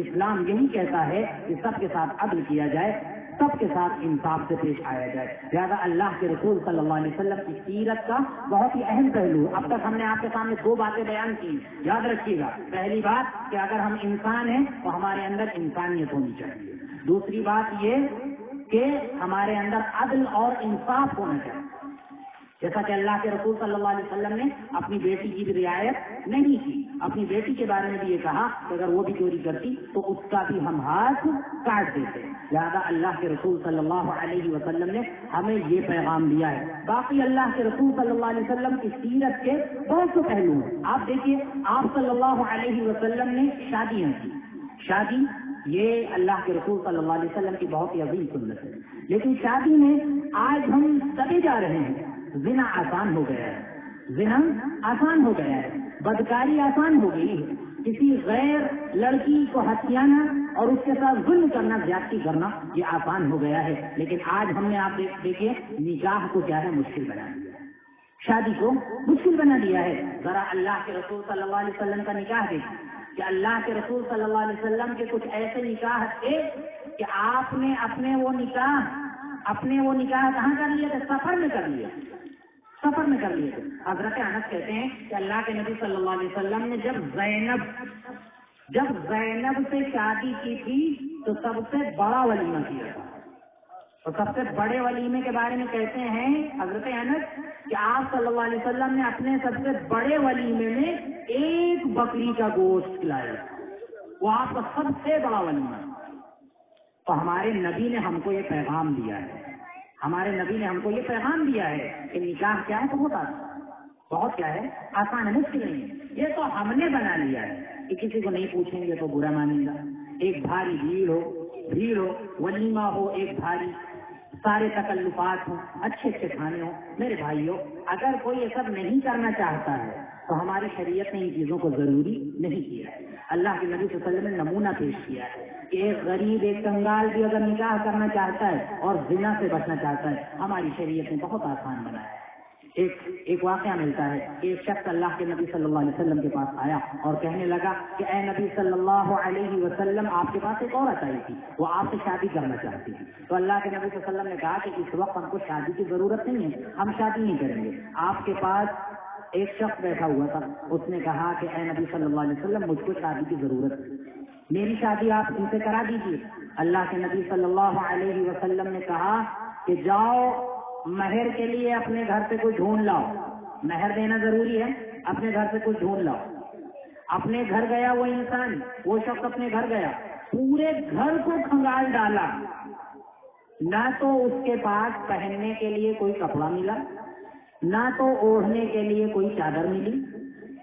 Speaker 1: اسلام یہی کہتا ہے کہ سب کے ساتھ عدل کیا جائے، سب کے ساتھ انصاف سے پیش آیا جائے۔ لہٰذا اللہ کے رسول صلی اللہ علیہ وسلم کی سیرت کا بہت ہی اہم پہلو، اب تک ہم نے آپ کے سامنے دو باتیں بیان کی، یاد رکھیے گا۔ پہلی بات کہ اگر ہم انسان ہیں تو ہمارے اندر انسانیت ہونی چاہیے، دوسری بات یہ کہ ہمارے اندر عدل اور انصاف ہونا چاہیے۔ جیسا کہ اللہ کے رسول صلی اللہ علیہ وسلم نے اپنی بیٹی کی بھی رعایت نہیں کی، اپنی بیٹی کے بارے میں بھی یہ کہا کہ اگر وہ بھی چوری کرتی تو اس کا بھی ہم ہاتھ کاٹ دیتے۔ لہٰذا اللہ کے رسول صلی اللہ علیہ وسلم نے ہمیں یہ پیغام دیا ہے۔ باقی اللہ کے رسول صلی اللہ علیہ وسلم کی سیرت کے بہت سے پہلو ہیں۔ آپ دیکھیے، آپ صلی اللہ علیہ وسلم نے شادیاں کی، شادی یہ اللہ کے رسول صلی اللہ علیہ وسلم کی بہت ہی عظیم سنت ہے، لیکن شادی میں آج ہم دبے جا رہے ہیں۔ زنا آسان ہو گیا ہے، زنا آسان ہو گیا ہے، بدکاری آسان ہو گئی ہے، کسی غیر لڑکی کو ہتھیانا اور اس کے ساتھ ظلم کرنا، زیادتی کرنا، یہ آسان ہو گیا ہے۔ لیکن آج ہم نے آپ دیکھیے نکاح کو کیا ہے مشکل بنا دیا ہے، شادی کو مشکل بنا دیا ہے۔ ذرا اللہ کے رسول صلی اللہ علیہ وسلم کا نکاح دیکھیں کہ اللہ کے رسول صلی اللہ علیہ وسلم کے کچھ ایسے نکاح تھے کہ آپ نے اپنے وہ نکاح کہاں کر لیے تھے؟ سفر میں کر لیے تھے۔ حضرت انس کہتے ہیں کہ اللہ کے نبی صلی اللہ علیہ وسلم نے جب زینب سے شادی کی تھی تو سب سے بڑا ولیمہ کیا تھا، اور سب سے بڑے ولیمے کے بارے میں کہتے ہیں حضرت انس کہ آپ صلی اللہ علیہ وسلم نے اپنے سب سے بڑے ولیمے میں ایک بکری کا گوشت کھلایا، وہ آپ کا سب سے بڑا ولیمہ۔ تو ہمارے نبی نے ہم کو یہ پیغام دیا ہے، کہ نکاح کیا ہے، بہت کیا ہے، آسان ہے، مشکل نہیں ہے۔ یہ تو ہم نے بنا لیا ہے کہ کسی کو نہیں پوچھیں گے تو برا مانیں گا، ایک بھاری بھیڑ ہو، ولیمہ ہو ایک بھاری، سارے تکلفات ہوں، اچھے کھانے ہوں۔ میرے بھائیوں، اگر کوئی یہ سب نہیں کرنا چاہتا ہے تو ہماری شریعت نے ان چیزوں کو ضروری نہیں کیا ہے۔ اللہ کے نبی صلی اللہ علیہ وسلم نے نمونہ پیش کیا ہے کہ ایک غریب، ایک کنگال بھی اگر نکاح کرنا چاہتا ہے اور زنا سے بچنا چاہتا ہے، ہماری شریعت نے بہت آسان بنایا ہے۔ ایک واقعہ ملتا ہے کہ ایک شخص اللہ کے نبی صلی اللہ علیہ وسلم کے پاس آیا اور کہنے لگا کہ اے نبی صلی اللہ علیہ وسلم، آپ کے پاس ایک عورت آئی تھی، وہ آپ سے شادی کرنا چاہتی تھی۔ تو اللہ کے نبی صلی اللہ علیہ وسلم نے کہا کہ اس وقت ہم کو شادی کی ضرورت نہیں ہے، ہم شادی نہیں کریں گے۔ آپ کے پاس ایک شخص بیٹھا ہوا تھا، اس نے کہا کہ اے نبی صلی اللہ علیہ وسلم، مجھ کو شادی کی ضرورت ہے، میری شادی آپ ان سے کرا دیجیے۔ اللہ کے نبی صلی اللہ علیہ وسلم نے کہا کہ جاؤ مہر کے لیے اپنے گھر سے کوئی ڈھونڈ لاؤ، مہر دینا ضروری ہے، اپنے گھر سے کوئی ڈھونڈ لاؤ۔ اپنے گھر گیا وہ انسان، وہ شخص اپنے گھر گیا، پورے گھر کو کھنگال ڈالا، نہ تو اس کے پاس پہننے کے لیے کوئی کپڑا ملا، نہ تو اوڑھنے کے لیے کوئی چادر ملی،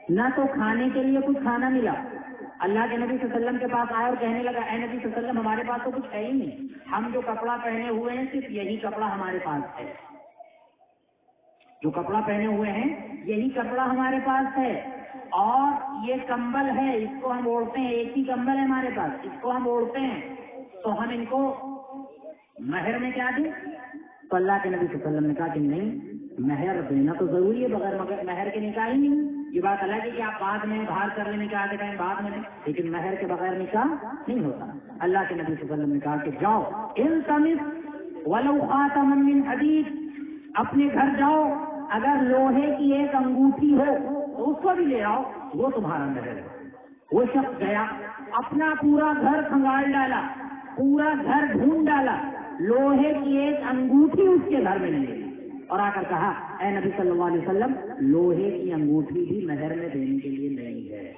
Speaker 1: نہ تو کھانے کے لیے کچھ کھانا ملا۔ اللہ کے نبی صلی اللہ علیہ وسلم کے پاس آیا اور کہنے لگا اے نبی صلی اللہ علیہ وسلم، ہمارے پاس تو کچھ ہے ہی نہیں، ہم جو کپڑا پہنے ہوئے ہیں صرف یہی کپڑا ہمارے پاس ہے، جو کپڑا پہنے ہوئے ہیں یہی کپڑا ہمارے پاس ہے، اور یہ کمبل ہے، اس کو ہم اوڑھتے ہیں، ایک ہی کمبل ہے ہمارے پاس، اس کو ہم اوڑھتے ہیں، تو ہم ان کو مہر میں کیا دیں؟ تو اللہ کے نبی صلی اللہ علیہ وسلم نے کہا کہ نہیں، مہر دینا تو ضروری ہے، بغیر مہر کے نکاح ہی نہیں۔ یہ بات الگ ہے کہ آپ بعد میں باہر کر لیں نکاح کے ٹائم بعد میں دیں، لیکن مہر کے بغیر نکاح نہیں ہوتا۔ اللہ کے نبی صلی اللہ علیہ وسلم نے کہا کہ جاؤ التمس ولو خاتما من حدید، اپنے گھر جاؤ، اگر لوہے کی ایک انگوٹھی ہو تو اس کو بھی لے آؤ، وہ تمہارا مہر ہے۔ وہ شخص گیا، اپنا پورا گھر کھنگال ڈالا، پورا گھر ڈھونڈ ڈالا، لوہے کی ایک انگوٹھی اس کے گھر میں نہیں ملی، اور آ کر کہا اے نبی صلی اللہ علیہ وسلم، لوہے کی انگوٹھی بھی مہر میں دینے کے لیے نہیں ہے۔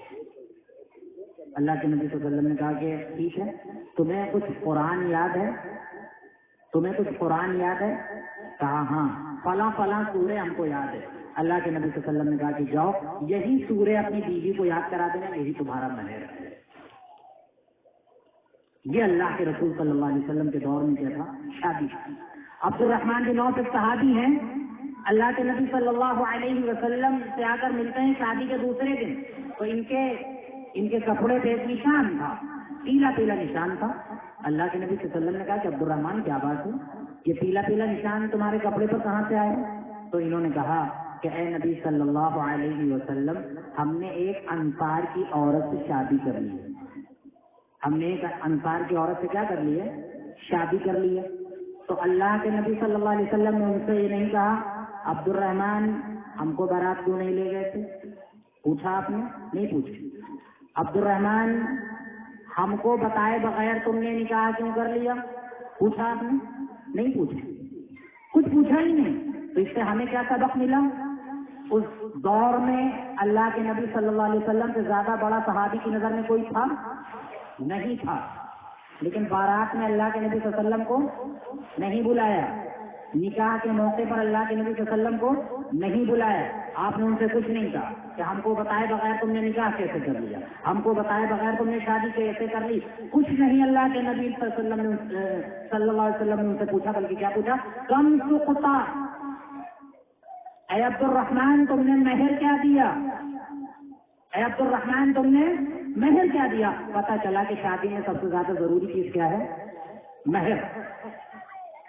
Speaker 1: اللہ کے نبی صلی اللہ علیہ وسلم نے کہا کہ ٹھیک ہے، تمہیں کچھ قرآن یاد ہے؟ تمہیں کچھ قرآن یاد ہے؟ کہا ہاں، فلاں فلاں سورے ہم کو یاد ہے۔ اللہ کے نبی صلی اللہ علیہ وسلم نے کہا کہ جاؤ یہی سورے اپنی بیوی کو یاد کرا دینا، یہی تمہارا مہر ہے۔ یہ اللہ کے رسول صلی اللہ علیہ وسلم کے دور میں کیا تھا؟ شادی۔ عبد الرحمن بن عوف ایک صحابی ہیں، اللہ کے نبی صلی اللہ علیہ وسلم سے آ کر ملتے ہیں شادی کے دوسرے دن، تو ان کے کپڑے پہ ایک نشان تھا، پیلا پیلا نشان تھا۔ اللہ کے نبی صلی اللہ علیہ وسلم نے کہا کہ عبد الرحمن کیا بات ہے، یہ پیلا پیلا نشان تمہارے کپڑے پر کہاں سے آئے؟ تو انہوں نے کہا کہ اے نبی صلی اللہ علیہ وسلم، ہم نے ایک انصار کی عورت سے شادی کر لی ہے، ہم نے ایک انصار کی عورت سے کیا کر لی ہے؟ شادی کر لی ہے۔ تو اللہ کے نبی صلی اللہ علیہ وسلم نے ان سے یہ نہیں کہا عبد الرحمن ہم کو بارات کیوں نہیں لے گئے تھے؟ پوچھا آپ نے؟ نہیں پوچھا۔ عبد الرحمن ہم کو بتائے بغیر تم نے نکاح کیوں کر لیا؟ پوچھا آپ نے؟ نہیں پوچھا، کچھ پوچھا ہی نہیں۔ تو اس سے ہمیں کیا سبق ملا؟ اس دور میں اللہ کے نبی صلی اللہ علیہ وسلم سے زیادہ بڑا صحابی کی نظر میں کوئی تھا نہیں تھا، لیکن بارات میں اللہ کے نبی صلی اللہ علیہ وسلم کو نہیں بلایا، نکاح کے موقع پر اللہ کے نبی صلی اللہ علیہ وسلم کو نہیں بلایا۔ آپ نے ان سے کچھ نہیں کہا کہ ہم کو بتائے بغیر تم نے نکاح کیسے کر لیا، ہم کو بتائے بغیر تم نے شادی کیسے کر لی، کچھ نہیں۔ اللہ کے نبی صلی اللہ علیہ وسلم نے ان سے پوچھا، بلکہ کیا پوچھا؟ کم سقطا، اے عبد الرحمن تم نے مہر کیا دیا؟ اے عبد الرحمن تم نے مہر کیا دیا؟ پتا چلا کہ شادی میں سب سے زیادہ ضروری چیز کیا ہے؟ مہر۔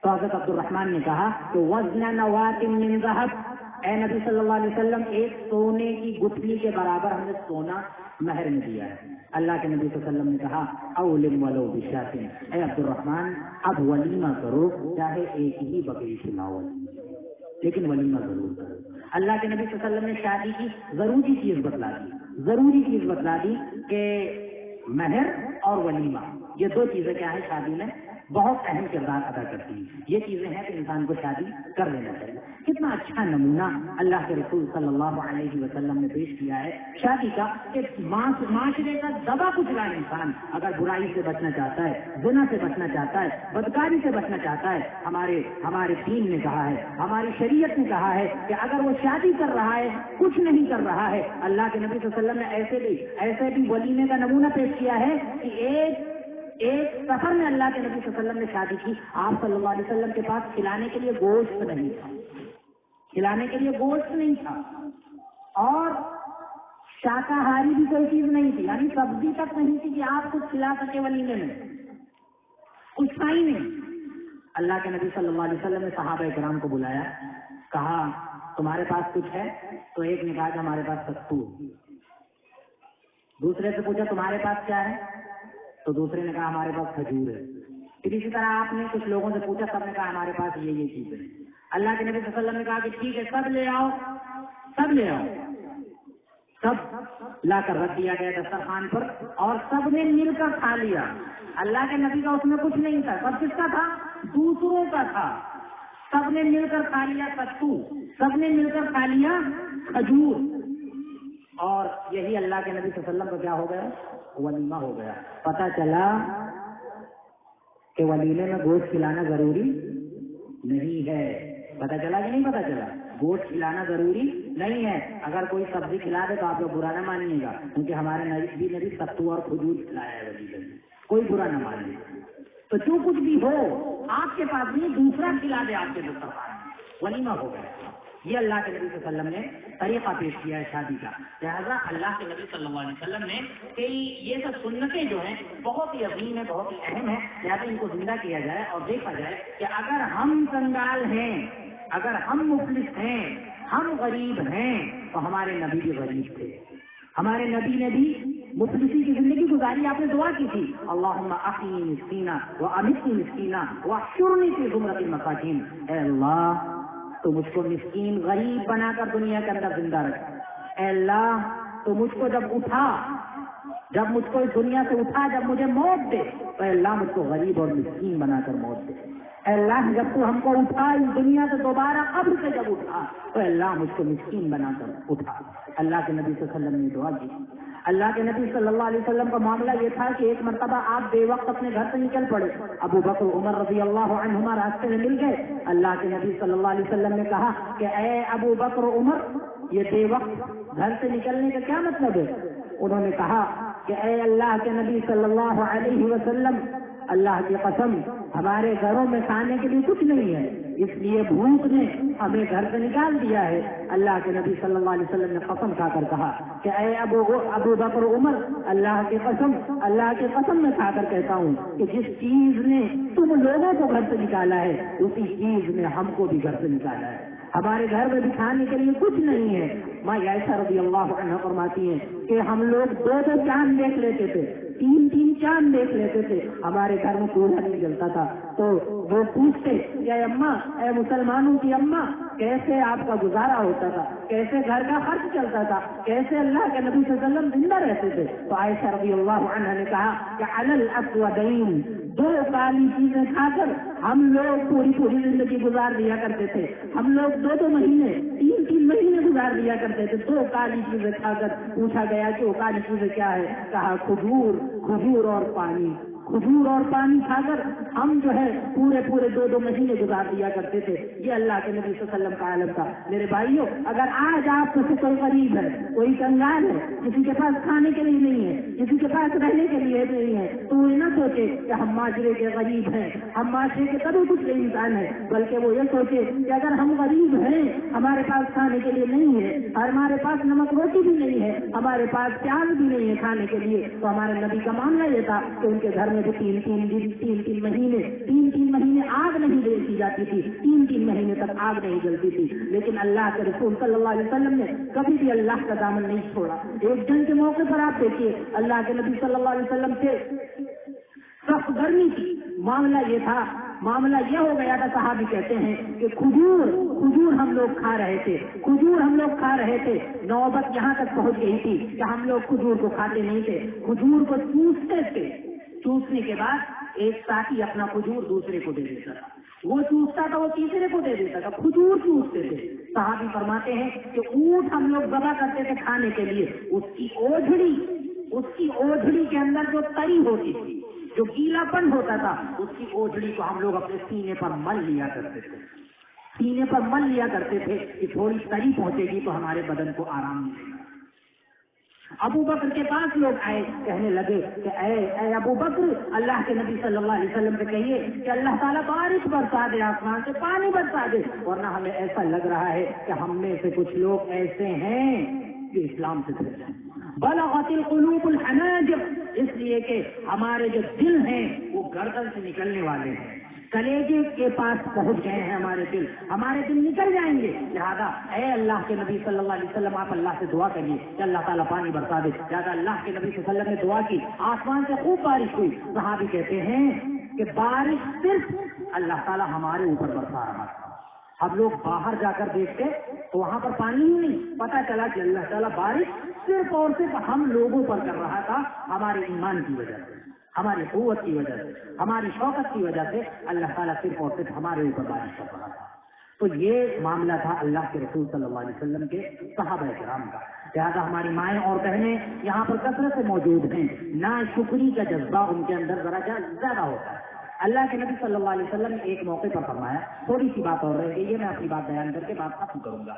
Speaker 1: تو حضرت عبد الرحمن نے کہا کہ وزن نواۃ من ذہب، اے نبی صلی اللہ علیہ وسلم، ایک سونے کی گٹھلی کے برابر ہم نے سونا مہر میں دیا ہے۔ اللہ کے نبی صلی اللہ علیہ وسلم نے کہا اولم ولو بشاۃ، اے عبد الرحمن اب ولیمہ کرو، چاہے ایک ہی بکری کھلاؤ، لیکن ولیمہ ضرور کرو۔ اللہ کے نبی صلی اللہ علیہ وسلم نے شادی کی ضروری چیز بتلا دی کہ مہر اور ولیمہ، یہ دو چیزیں کیا ہے شادی میں بہت اہم کردار ادا کرتی ہیں۔ یہ چیزیں ہیں کہ انسان کو شادی کر لینا چاہیے۔ کتنا اچھا نمونہ اللہ کے رسول صلی اللہ علیہ وسلم نے پیش کیا ہے شادی کا، کہ معاشرے کا دبا کچلا انسان اگر برائی سے بچنا چاہتا ہے، زنا سے بچنا چاہتا ہے، بدکاری سے بچنا چاہتا ہے، ہمارے دین نے کہا ہے، ہماری شریعت نے کہا ہے کہ اگر وہ شادی کر رہا ہے، کچھ نہیں کر رہا ہے، اللہ کے نبی صلی اللہ علیہ وسلم نے ایسے بھی ولیمے کا نمونہ پیش کیا ہے کہ ایک سفر میں اللہ کے نبی صلی اللہ علیہ وسلم نے شادی کی، آپ صلی اللہ علیہ وسلم کے پاس کھلانے کے لیے گوشت نہیں تھا، اور شاکاہاری بھی کوئی چیز نہیں تھی، یعنی سبزی تک نہیں تھی کہ آپ کچھ کھلا سکے ولیمے میں، کچھ ہی نہیں۔ اللہ کے نبی صلی اللہ علیہ وسلم نے صحابہ کرام کو بلایا، کہا تمہارے پاس کچھ ہے؟ تو ایک نے کہا کہ ہمارے پاس ستو ہے۔ دوسرے سے پوچھا تمہارے پاس کیا ہے؟ تو دوسرے نے کہا ہمارے پاس کھجور ہے۔ پھر اسی طرح آپ نے کچھ لوگوں سے پوچھا، سب نے کہا ہمارے پاس یہ چیز ہے۔ اللہ کے نبی صلی اللہ علیہ وسلم نے کہا کہ ٹھیک ہے، سب لے آؤ، سب لے آؤ۔ سب لا کر رکھ دیا گیا دسترخوان پر اور سب نے مل کر کھا لیا۔ اللہ کے نبی کا اس میں کچھ نہیں تھا، سب کس کا تھا؟ دوسروں کا تھا۔ سب نے مل کر کھا لیا ستو، سب نے مل کر کھا لیا کھجور، اور یہی اللہ کے نبی صلی اللہ علیہ وسلم کا کیا ہو گیا؟ ولیمہ ہو گیا۔ پتہ چلا کہ ولیمے میں گوشت کھلانا ضروری نہیں ہے۔ پتہ چلا کہ نہیں پتہ چلا؟ گوشت کھلانا ضروری نہیں ہے۔ اگر کوئی سبزی کھلا دے تو آپ لوگ برا نہ مانیے گا، کیونکہ ہمارے نبی ستو اور کھجور کھلایا ہے ولیمے میں، کوئی برا نہ مانیے گا۔ تو جو کچھ بھی ہو آپ کے پاس نہیں، دوسرا کھلا دے آپ کے دسترخوان میں، ولیمہ ہو گیا۔ یہ اللہ کے نبی صلی اللہ علیہ وسلم نے طریقہ پیش کیا ہے شادی کا۔ لہٰذا اللہ کے نبی صلی اللہ علیہ وسلم نے کہ یہ سب سنتیں جو ہیں بہت ہی عظیم ہے، بہت ہی اہم ہے، لہٰذا ان کو زندہ کیا جائے اور دیکھا جائے کہ اگر ہم کنگال ہیں، اگر ہم مفلس ہیں، ہم غریب ہیں، تو ہمارے نبی بھی غریب تھے۔ ہمارے نبی نے بھی مفلسی کی زندگی گزاری۔ آپ نے دعا کی تھی، اللہم احیی مسکینا وامیتنی مسکینا واحشرنی فی زمرۃ المساکین۔ اے اللہ تو مجھ کو مسکین غریب بنا کر دنیا کے اندر زندہ رکھ۔ اے اللہ تو مجھ کو جب مجھ کو اس دنیا سے اٹھا، جب مجھے موت دے تو اے اللہ مجھ کو غریب اور مسکین بنا کر موت دے۔ اے اللہ جب تو ہم کو اٹھا اس دنیا سے دوبارہ قبر سے جب اٹھا تو اے اللہ مجھ کو مسکین بنا کر اٹھا۔ اللہ کے نبی صلی اللہ علیہ وسلم نے دعا کی۔ اللہ کے نبی صلی اللہ علیہ وسلم کا معاملہ یہ تھا کہ ایک مرتبہ آپ بے وقت اپنے گھر سے نکل پڑے، ابو بکر عمر رضی اللہ عنہما راستے میں مل گئے۔ اللہ کے نبی صلی اللہ علیہ وسلم نے کہا کہ اے ابو بکر عمر، یہ بے وقت گھر سے نکلنے کا کیا مطلب ہے؟ انہوں نے کہا کہ اے اللہ کے نبی صلی اللہ علیہ وسلم، اللہ کی قسم ہمارے گھروں میں کھانے کے لیے کچھ نہیں ہے، اس لیے بھوک نے ہمیں گھر سے نکال دیا ہے۔ اللہ کے نبی صلی اللہ علیہ وسلم نے قسم کھا کر کہا کہ اے ابو بکر عمر، اللہ کی قسم میں کھا کر کہتا ہوں کہ جس چیز نے تم لوگوں کو گھر سے نکالا ہے اسی چیز نے ہم کو بھی گھر سے نکالا ہے۔ ہمارے گھر میں بھی کھانے کے لیے کچھ نہیں ہے۔ ماں عائشہ رضی اللہ عنہا فرماتی ہیں کہ ہم لوگ 2 چاند دیکھ لیتے تھے، 3 چاند دیکھ لیتے تھے، ہمارے گھر میں چولہا نہیں جلتا تھا۔ تو وہ پوچھتے کہ اے اماں، اے مسلمانوں کی اماں، کیسے آپ کا گزارا ہوتا تھا، کیسے گھر کا خرچ چلتا تھا، کیسے اللہ کے نبی صلی اللہ علیہ وسلم زندہ رہتے تھے؟ تو عائشہ رضی اللہ عنہا نے کہا کہ علی الاسودین، 2 کالی چیزیں کھا کر ہم لوگ پوری زندگی گزار دیا کرتے تھے۔ ہم لوگ 2 مہینے 3 مہینے گزار دیا کرتے تھے 2 کالی چیزیں کھا کر۔ پوچھا گیا کہ وہ کالی چیزیں کیا ہے؟ کہا کھجور اور پانی۔ کھجور اور پانی کھا کر ہم جو ہے پورے 2 مہینے گزار دیا کرتے تھے۔ یہ اللہ کے نبی صلی اللہ علیہ وسلم کا عالم تھا۔ میرے بھائیوں، اگر آج آپ میں سے کوئی غریب ہے، کوئی کنگال ہے، کسی کے پاس کھانے کے لیے نہیں ہے، کسی کے پاس رہنے کے لیے نہیں ہے، تو وہ نہ سوچے کہ ہم معاشرے کے غریب ہیں، ہم معاشرے کے کبھی کچھ نہیں انسان ہیں، بلکہ وہ یہ سوچے کہ اگر ہم غریب ہیں، ہمارے پاس کھانے کے لیے نہیں ہے، ہمارے پاس نمک روٹی بھی نہیں ہے، ہمارے پاس پیاز بھی نہیں ہے کھانے کے لیے، تو ہمارے نبی کا معاملہ یہ تھا کہ ان کے گھر میں بھی 3 مہینے آگ نہیں جلتی جاتی تھی، 3 مہینے تک آگ نہیں جلتی تھی، لیکن اللہ کے رسول صلی اللہ علیہ وسلم نے کبھی بھی اللہ کا دامن نہیں چھوڑا۔ ایک جنگ کے موقع پر آپ دیکھیے، اللہ کے نبی صلی اللہ علیہ وسلم سے سخت گرمی تھی، معاملہ یہ ہو گیا تھا، صحابی کہتے ہیں کہ کھجور ہم لوگ کھا رہے تھے، نوبت یہاں تک پہنچ گئی تھی کہ ہم لوگ کھجور کو کھاتے نہیں تھے، کھجور کو چوستے تھے، چوسنے کے بعد ایک ساتھی اپنا کھجور دوسرے کو دے دیتا تھا، وہ چوستا تھا، وہ تیسرے کو دے دیتا تھا، کھجور چوستے تھے۔ صحابی فرماتے ہیں کہ اونٹ ہم لوگ ذبح کرتے تھے کھانے کے لیے، اس کی اوجھڑی کے اندر جو تری ہوتی تھی، جو گیلا پن ہوتا تھا، اس کی اوجھڑی کو ہم لوگ اپنے سینے پر مل لیا کرتے تھے کہ تھوڑی تری پہنچے گی تو ہمارے بدن کو آرام ملے گا۔ ابو بکر کے پاس لوگ آئے، کہنے لگے کہ اے ابو بکر، اللہ کے نبی صلی اللہ علیہ وسلم سے کہیے کہ اللہ تعالیٰ بارش برسا دے، آسمان سے پانی برسا دے، ورنہ ہمیں ایسا لگ رہا ہے کہ ہم میں سے کچھ لوگ ایسے ہیں کہ اسلام سے پھر جائیں۔ بلغت القلوب الحناجر، اس لیے کہ ہمارے جو دل ہیں وہ گردن سے نکلنے والے ہیں۔ کلیجے کے پاس پہنچ گئے ہیں ہمارے دل نکل جائیں گے. لہٰذا اے اللہ کے نبی صلی اللہ علیہ وسلم آپ اللہ سے دعا کریے کہ اللہ تعالیٰ پانی برسا دے. لہٰذا اللہ کے نبی صلی اللہ علیہ وسلم نے دعا کی, آسمان سے خوب بارش ہوئی. صحابی کہتے ہیں کہ بارش صرف اللہ تعالیٰ ہمارے اوپر برسا رہا تھا. اب لوگ باہر جا کر دیکھتے تو وہاں پر پانی ہی نہیں. پتا چلا کہ اللہ تعالیٰ بارش صرف اور صرف ہم لوگوں پر کر رہا تھا. ہمارے ایمان کی وجہ سے, ہماری قوت کی وجہ سے, ہماری شوقت کی وجہ سے اللہ تعالیٰ صرف اور صرف ہمارے اوپر بارش کر رہا تھا. تو یہ معاملہ تھا اللہ کے رسول صلی اللہ علیہ وسلم کے صحابہ کرام کا. لہٰذا ہماری مائیں اور بہنیں یہاں پر کثرت سے موجود ہیں. ناشکری کا جذبہ ان کے اندر ذرا زیادہ ہوتا ہے. اللہ کے نبی صلی اللہ علیہ وسلم نے ایک موقع پر فرمایا, تھوڑی سی بات اور رہ گئی ہے, میں اپنی بات بیان کر کے بات ختم کروں گا.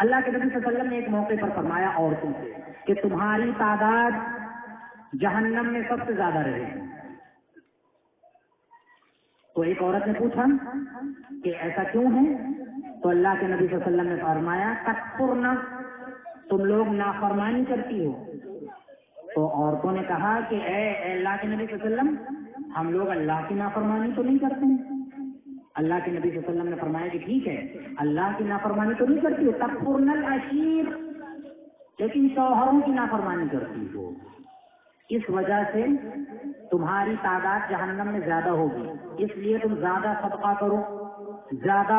Speaker 1: اللہ کے نبی صلی اللہ علیہ وسلم نے ایک موقع پر فرمایا عورتوں سے کہ تمہاری تعداد جہنم میں سب سے زیادہ رہے گی. تو ایک عورت نے پوچھا کہ ایسا کیوں ہے؟ تو اللہ کے نبی صلی اللہ علیہ وسلم نے فرمایا تکفرنا, تم لوگ نافرمانی کرتی ہو. تو عورتوں نے کہا کہ اے اللہ کے نبی صلی اللہ علیہ وسلم, ہم لوگ اللہ کی نافرمانی تو نہیں کرتے ہیں. اللہ کے نبی صلی اللہ علیہ وسلم نے فرمایا کہ ٹھیک ہے, اللہ کی نافرمانی تو نہیں کرتی ہو, تکفرن العشیر, لیکن شوہروں کی نافرمانی کرتی ہو. اس وجہ سے تمہاری تعداد جہنم میں زیادہ ہوگی. اس لیے تم زیادہ صدقہ کرو, زیادہ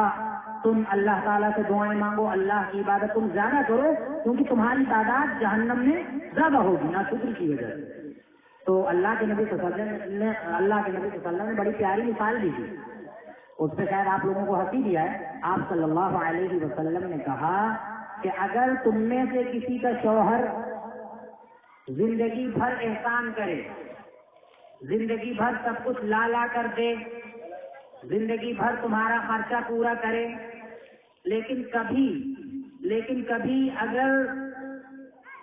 Speaker 1: تم اللہ تعالیٰ سے دعائیں مانگو, اللہ کی عبادت تم زیادہ کرو, کیونکہ تمہاری تعداد جہنم میں زیادہ ہوگی ناشکری کی وجہ سے. تو اللہ کے نبی صلی اللہ علیہ وسلم نے بڑی پیاری مثال دی تھی. اس پہ شاید آپ لوگوں کو ہنسی دیا ہے. آپ صلی اللہ علیہ وسلم نے کہا کہ اگر تم میں سے کسی کا شوہر زندگی بھر احسان کرے, زندگی بھر سب کچھ لا کر دے, زندگی بھر تمہارا خرچہ پورا کرے, لیکن کبھی اگر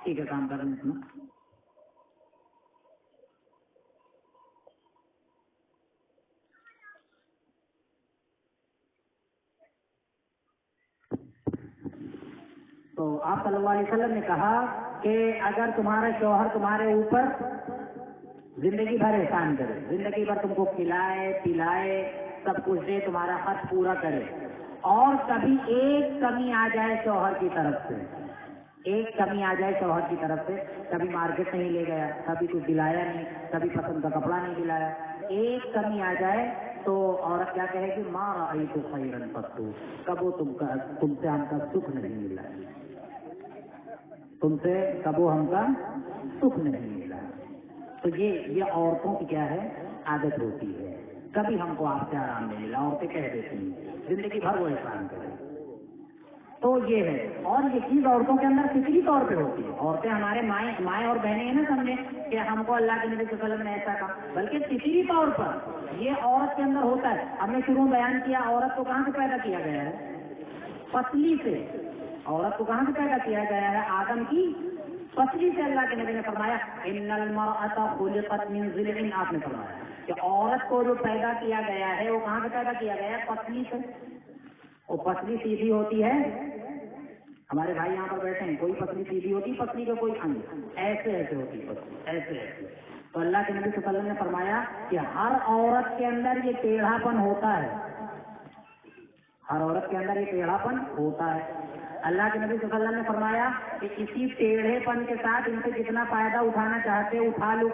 Speaker 1: ٹھیک ہے کام کر رہے ہیں تو آپ صلی اللہ علیہ وسلم نے کہا کہ اگر تمہارا شوہر تمہارے اوپر زندگی بھر احسان کرے, زندگی بھر تم کو کھلائے پلائے سب کچھ دے, تمہارا خرچ پورا کرے, اور کبھی ایک کمی آ جائے شوہر کی طرف سے, ایک کمی آ جائے شوہر کی طرف سے, کبھی مارکیٹ نہیں لے گیا, کبھی کچھ دلایا نہیں, کبھی پسند کا کپڑا نہیں دلایا, ایک کمی آ جائے تو عورت کیا کہے گی, ماں آئی تو خیرن پتو, کبو تم سے ہم کا سکھ نہیں ملا, تم سے کبو ہم کا سکھ نہیں ملا. تو یہ عورتوں کی کیا ہے عادت ہوتی ہے, کبھی ہم کو آپ سے آرام نہیں ملا, عورتیں کہہ دیتی ہیں, زندگی بھر وہ احسان کرے. تو یہ ہے, اور یہ چیز عورتوں کے اندر فطری طور پہ ہوتی ہے. عورتیں ہمارے مائیں اور بہنیں ہیں نا, سمجھیں کہ ہم کو اللہ کے نبی صلی اللہ علیہ وسلم نے ایسا کہا, بلکہ فطری طور پر یہ عورت کے اندر ہوتا ہے. ہم نے شروع بیان کیا عورت کو کہاں سے پیدا کیا گیا ہے, پتلی سے. عورت کو کہاں سے پیدا کیا گیا ہے, آدم کی پتلی سے. اللہ کے نبی نے فرمایا ان المرأۃ خلقت من ضلع, آپ نے فرمایا کہ عورت کو جو پیدا کیا گیا ہے وہ کہاں سے پیدا کیا گیا ہے, پتلی سے. وہ پتلی سیدھی ہوتی ہے, ہمارے بھائی یہاں پر بیٹھے ہیں, کوئی پتلی سیدھی ہوتی, پتلی کا کوئی انگ ایسے ہوتی پتلی, ایسے. تو اللہ کے نبی صلی اللہ علیہ وسلم نے فرمایا کہ ہر عورت کے اندر یہ ٹیڑھا پن ہوتا ہے, ہر عورت کے اندر یہ ٹیڑھا پن ہوتا ہے. اللہ کے نبی صلی اللہ علیہ وسلم نے فرمایا کہ اسی ٹیڑھے پن کے ساتھ ان سے جتنا فائدہ اٹھانا چاہتے اٹھا لو,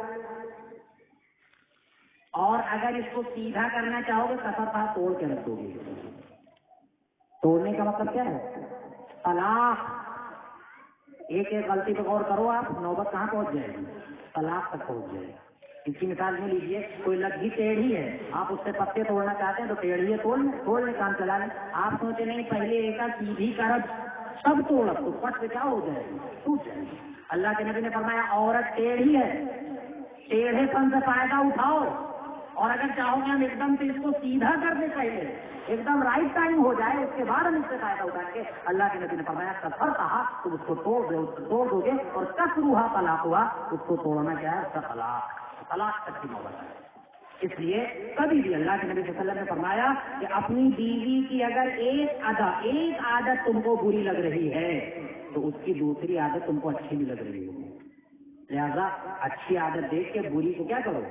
Speaker 1: اور اگر اس کو سیدھا کرنا چاہو گے کسر توڑ کے رکھ دو گے. توڑنے کا مطلب کیا ہے, طلاق. ایک غلطی پہ غور کرو آپ, نوبت کہاں پہنچ جائے گی, طلاق تک پہنچ جائے گی. اس کی مثال میں لیجیے, کوئی لگی ٹیڑھی ہے, آپ اس سے پتے توڑنا چاہتے ہیں تو ٹیڑھی توڑنے کام چلا لیں. آپ سوچے نہیں پہلے ایک سیدھی کرب سب توڑ, تو پٹ سے کیا ہو جائے گی, ٹوٹ جائے گی. اللہ کے نبی نے فرمایا عورت ٹیڑھی ہے, ٹیڑھے پن سے فائدہ اٹھاؤ, اور اگر چاہو گے ہم ایک دم سے اس کو سیدھا کر دیں, پہلے ایک دم رائٹ ٹائم ہو جائے, اس کے بعد ہم اس سے فائدہ اٹھائیں گے. اللہ کے نبی نے فرمایا کفر کہا تو اس کو توڑ دو گے, اور کسروہا طلاق ہوا, اس کو توڑنا کیا ہے, اس کا طلاق تک کی نوبت ہے. اس لیے کبھی بھی اللہ کے نبی صلی اللہ علیہ وسلم نے فرمایا کہ اپنی بیوی کی اگر ایک عادت تم کو بری لگ رہی ہے تو اس کی دوسری عادت تم کو اچھی بھی لگ رہی ہوگی. لہذا اچھی عادت دیکھ کے بری کو کیا کرو,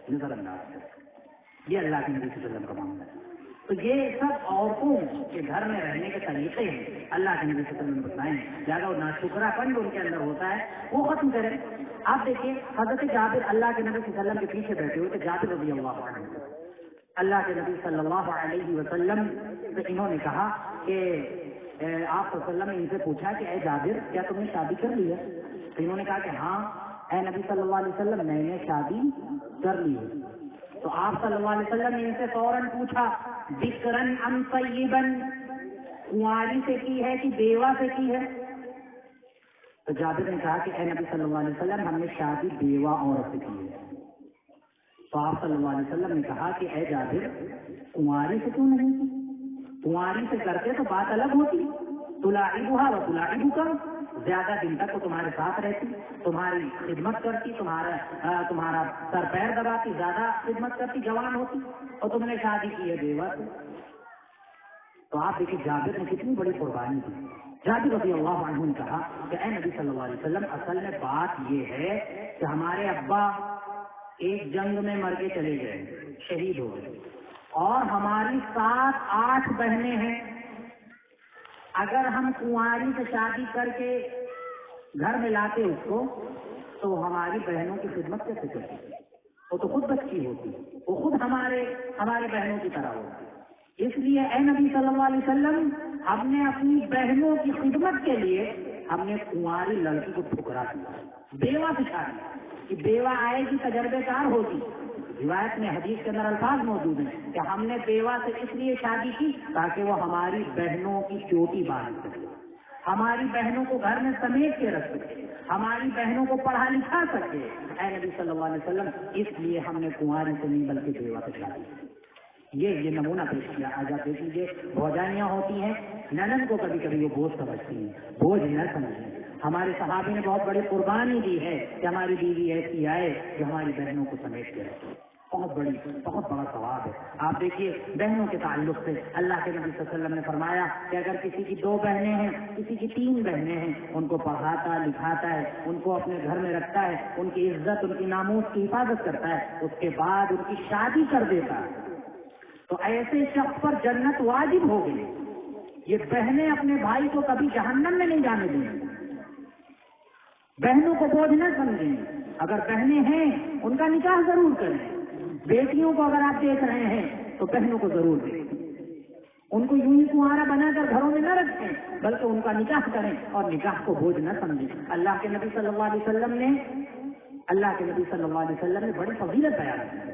Speaker 1: نظر انداز کرو. یہ اللہ کے نبی صلی اللہ علیہ وسلم کا معاملہ ہے۔ تو یہ سب عورتوں کے گھر میں رہنے کے طریقے ہیں اللہ کے نبی صلی اللہ علیہ وسلم نے بتائے ہیں، لہٰذا وہ ناشکرا پن ان کے اندر ہوتا ہے وہ ختم کریں۔ آپ دیکھیے حضرت جابر اللہ کے نبی صلی اللہ علیہ وسلم کے پیچھے بیٹھے ہوئے تھے، جابر رضی اللہ عنہ، اللہ کے نبی صلی اللہ علیہ وسلم سے انہوں نے کہا کہ آپ صلی اللہ علیہ وسلم نے ان سے پوچھا کہ اے جابر کیا تم نے شادی کر لی ہے؟ تو انہوں نے کہا کہ ہاں اے نبی صلی اللہ علیہ وسلم میں نے شادی کر لی ہے۔ تو آپ صلی اللہ علیہ وسلم نے ان سے فوراً پوچھا بکرن ام طیبن، کنواری سے کی ہے کہ بیوہ سے کی ہے؟ تو جابر نے کہا کہ اے نبی صلی اللہ علیہ وسلم ہم نے شادی بیوہ عورت سے کی ہے۔ تو آپ صلی اللہ علیہ وسلم نے کہا کہ اے جابر کنواری سے کیوں نہیں کی؟ کنواری سے کرتے تو بات الگ ہوتی، تلاعبها و تلاعبک، زیادہ دن تک وہ تمہارے ساتھ رہتی، تمہاری خدمت کرتی، تمہارا سر پیر دباتی، زیادہ خدمت کرتی، جوان ہوتی، اور تم نے شادی کی ہے بیوہ سے۔ تو آپ دیکھیے جابر نے کتنی بڑی قربانی کی۔ جابر رضی اللہ عنہ نے کہا کہ اے نبی صلی اللہ علیہ وسلم اصل میں بات یہ ہے کہ ہمارے ابا ایک جنگ میں مر کے چلے گئے، شہید ہو گئے، اور ہماری 7-8 بہنیں ہیں۔ اگر ہم کنواری سے شادی کر کے گھر میں لاتے اس کو تو ہماری بہنوں کی خدمت کیسے کرتی؟ وہ تو خود بچی ہوتی، وہ خود ہماری بہنوں کی طرح ہوتی۔ اس لیے اے نبی صلی اللہ علیہ وسلم ہم نے اپنی بہنوں کی خدمت کے لیے ہم نے کنواری لڑکی کو ٹھکرا دیا، بیوہ سے شادی کہ بیوہ آئے گی تجربے کار ہوگی۔ روایت میں حدیث کے اندر الفاظ موجود ہیں کہ ہم نے بیوہ سے اس لیے شادی کی تاکہ وہ ہماری بہنوں کی چوٹی باندھ سکے، ہماری بہنوں کو گھر میں سمیٹ کے رکھ سکے، ہماری بہنوں کو پڑھا لکھا سکے۔ اے نبی صلی اللہ علیہ وسلم اس لیے ہم نے کنواری سے نہیں بلکہ بیوہ سے شادی کی۔ یہ نمونہ پیش کیا۔ آج آپ دیکھ لیجیے بھوجانیاں ہوتی ہیں، ننن کو کبھی کبھی وہ بوجھ سمجھتی ہیں، بوجھ نہ سمجھیں۔ ہمارے صحابی نے بہت بڑی قربانی دی ہے کہ ہماری بیوی ایسی آئے جو ہماری بہنوں کو سمیٹ کے رکھے، بہت بڑا ثواب ہے۔ آپ دیکھیے بہنوں کے تعلق سے اللہ کے نبی صلی اللہ علیہ وسلم نے فرمایا کہ اگر کسی کی 2 بہنیں ہیں، کسی کی 3 بہنیں ہیں، ان کو پڑھاتا لکھاتا ہے، ان کو اپنے گھر میں رکھتا ہے، ان کی عزت ان کی ناموس کی حفاظت کرتا ہے، اس کے بعد ان کی شادی کر دیتا ہے تو ایسے شخص پر جنت واجب ہو گئی۔ یہ بہنیں اپنے بھائی کو کبھی جہنم میں نہیں جانے دیں، بہنوں کو بوجھ نہ سمجھیں۔ اگر بہنیں ہیں ان کا نکاح ضرور کریں، بیٹیوں کو اگر آپ دیکھ رہے ہیں تو بہنوں کو ضرور دیں، ان کو یوں ہی کنوارا بنا کر گھروں میں نہ رکھیں بلکہ ان کا نکاح کریں اور نکاح کو بوجھ نہ سمجھیں۔ اللہ کے نبی صلی اللہ علیہ وسلم نے بڑی فضیلت بیان کی ہے،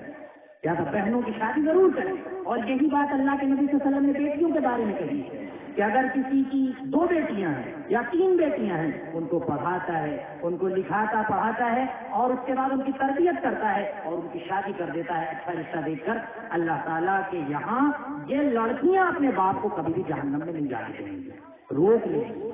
Speaker 1: یا تو بہنوں کی شادی ضرور کریں، اور یہی بات اللہ کے نبی صلی اللہ علیہ وسلم نے بیٹیوں کے بارے میں کہی ہے کہ اگر کسی کی 2 بیٹیاں ہیں یا 3 بیٹیاں ہیں، ان کو پڑھاتا ہے، ان کو لکھاتا پڑھاتا ہے، اور اس کے بعد ان کی تربیت کرتا ہے اور ان کی شادی کر دیتا ہے اچھا رشتہ دیکھ کر، اللہ تعالیٰ کے یہاں یہ لڑکیاں اپنے باپ کو کبھی بھی جہنم میں نہیں جانے دیں گی، روک لیں گی۔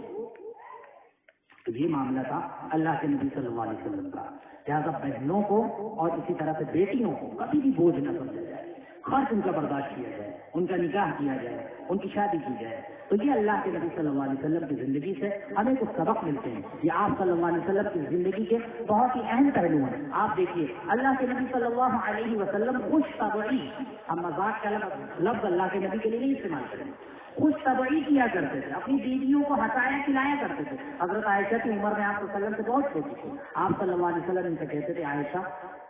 Speaker 1: تو یہ معاملہ تھا اللہ کے نبی صلی اللہ علیہ وسلم کا۔ لہٰذا بہنوں کو اور اسی طرح سے بیٹیوں کو کبھی بھی بوجھ نہ سمجھا جائے، خرچ ان کا برداشت کیا جائے، ان کا نکاح کیا جائے، ان کی شادی کی جائے۔ تو یہ اللہ کے نبی صلی اللہ علیہ وسلم کی زندگی سے ہمیں کچھ سبق ملتے ہیں۔ یہ آپ صلی اللہ علیہ وسلم کی زندگی کے بہت ہی اہم پہلو ہیں۔ آپ دیکھیے اللہ کے نبی صلی اللہ علیہ وسلم خوش طبعی، ہم مذاق کا لفظ اللہ کے نبی کے لیے نہیں استعمال کریں، خوش طبعی کیا کرتے تھے، اپنی بیویوں کو ہنسایا کھلایا کرتے تھے۔ حضرت عائشہ کی عمر میں آپ صلی اللہ علیہ وسلم سے بہت چھوٹی تھی، آپ صلی اللہ علیہ وسلم ان سے کہتے تھے عائشہ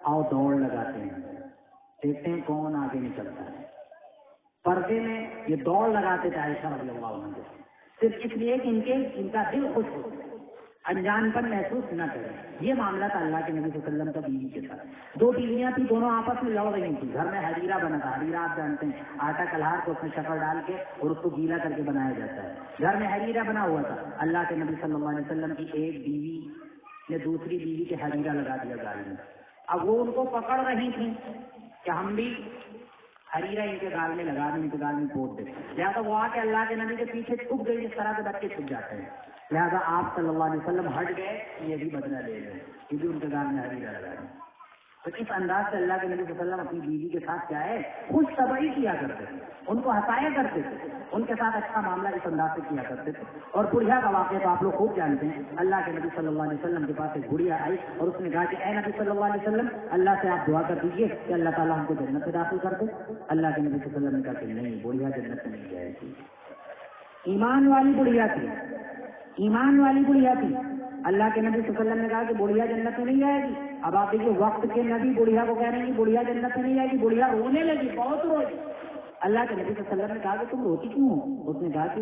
Speaker 1: آؤ دوڑ لگاتے ہیں، دیکھتے ہیں کون آگے نکلتا ہے۔ پردے میں یہ دوڑ لگاتے تھے عائشہ رضی اللہ عنہ، صرف اس لیے کہ ان کا دل خوش ہو، انجان پر محسوس نہ کرے۔ یہ معاملہ تھا اللہ کے نبی صلی اللہ علیہ وسلم کا بیوی کے ساتھ۔ 2 بیویاں تھیں، دونوں آپس میں لڑ رہی تھیں، گھر میں حریرہ بنا تھا۔ حریرہ آپ جانتے ہیں، آٹا کلہار کو اس میں شکر ڈال کے اور اس کو گیلا کر کے بنایا جاتا ہے۔ گھر میں حریرہ بنا ہوا تھا۔ اللہ کے نبی صلی اللہ علیہ وسلم کی ایک بیوی نے دوسری بیوی کے حریرہ لگا دیا گالی میں۔ اب وہ ان کو پکڑ رہی تھیں کہ ہم بھی حریرہ ان کے گال میں لگا دیں، ان کے گال میں پوٹ دیں۔ لہٰذا وہ آ کے اللہ کے نبی کے پیچھے چھپ گئی، جس طرح سے بچے چھپ جاتے ہیں۔ لہٰذا آپ صلی اللہ علیہ وسلم ہٹ گئے، یہ بھی بدلہ لے گئے، یہ بھی ان کے گال میں حریرہ لگا دیں۔ تو اس انداز سے اللہ کے نبی صلی اللہ علیہ وسلم اپنی بیوی کے ساتھ کیا ہے خوش طبعی کیا کرتے تھے، ان کو ہنسایا کرتے تھے، ان کے ساتھ اچھا معاملہ اس انداز سے کیا کرتے تھے. اور بڑھیا کا واقعہ تو آپ لوگ خوب جانتے ہیں. اللہ کے نبی صلی اللہ علیہ وسلم کے پاس ایک بڑھیا آئی اور اس نے کہا کہ اے نبی صلی اللہ علیہ وسلم اللہ سے آپ دعا کر دیجیے کہ اللہ تعالیٰ ہم کو جنت میں داخل کر دے. اللہ کے نبی صلی اللہ علیہ وسلم نے کہا کہ نہیں، بڑھیا جنت میں نہیں جائے گی. ایمان والی بڑھیا تھی، ایمان والی بڑھیا تھی. اللہ کے نبی صلی اللہ علیہ وسلم نے کہا کہ بڑھیا جنت میں نہیں جائے گی. اب آپ دیکھیے وقت کے نبی بڑھیا کو کہہ رہے ہیں کہ بڑھیا جنت میں نہیں جائے گی. بڑھیا رونے لگی، بہت روئی. اللہ کے نبی صلی اللہ علیہ وسلم نے کہا کہ تم روتی کیوں ہو؟ اس نے کہا کہ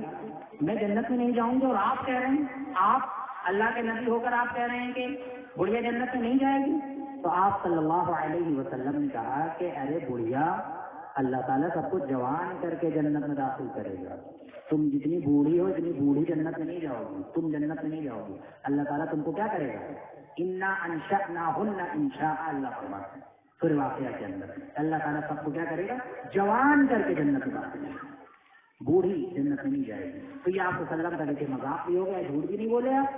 Speaker 1: میں جنت میں نہیں جاؤں گی اور آپ کہہ رہے ہیں، آپ اللہ کے نبی ہو کر آپ کہہ رہے ہیں کہ بڑھیا جنت میں نہیں جائے گی. تو آپ صلی اللہ علیہ وسلم نے کہا کہ ارے بڑھیا، اللہ تعالیٰ سب کو جوان کر کے جنت میں داخل کرے گا. تم جتنی بوڑھی ہو اتنی بوڑھی جنت میں نہیں جاؤ گی، تم جنت میں نہیں جاؤ گی. اللہ تعالیٰ تم کو کیا کرے گا؟ انا انشأناہن انشاء. اللہ فرماتے ہیں پھر واقعہ کے اندر اللہ تعالیٰ سب کو کیا کرے گا؟ جوان کر کے جنت میں داخل کرے گا. بوڑھی جنت میں نہیں جائے گی. تو یہ آپ کو صلی اللہ علیہ وسلم کا مذاق بھی ہو گیا، جھوٹ بھی نہیں بولے آپ.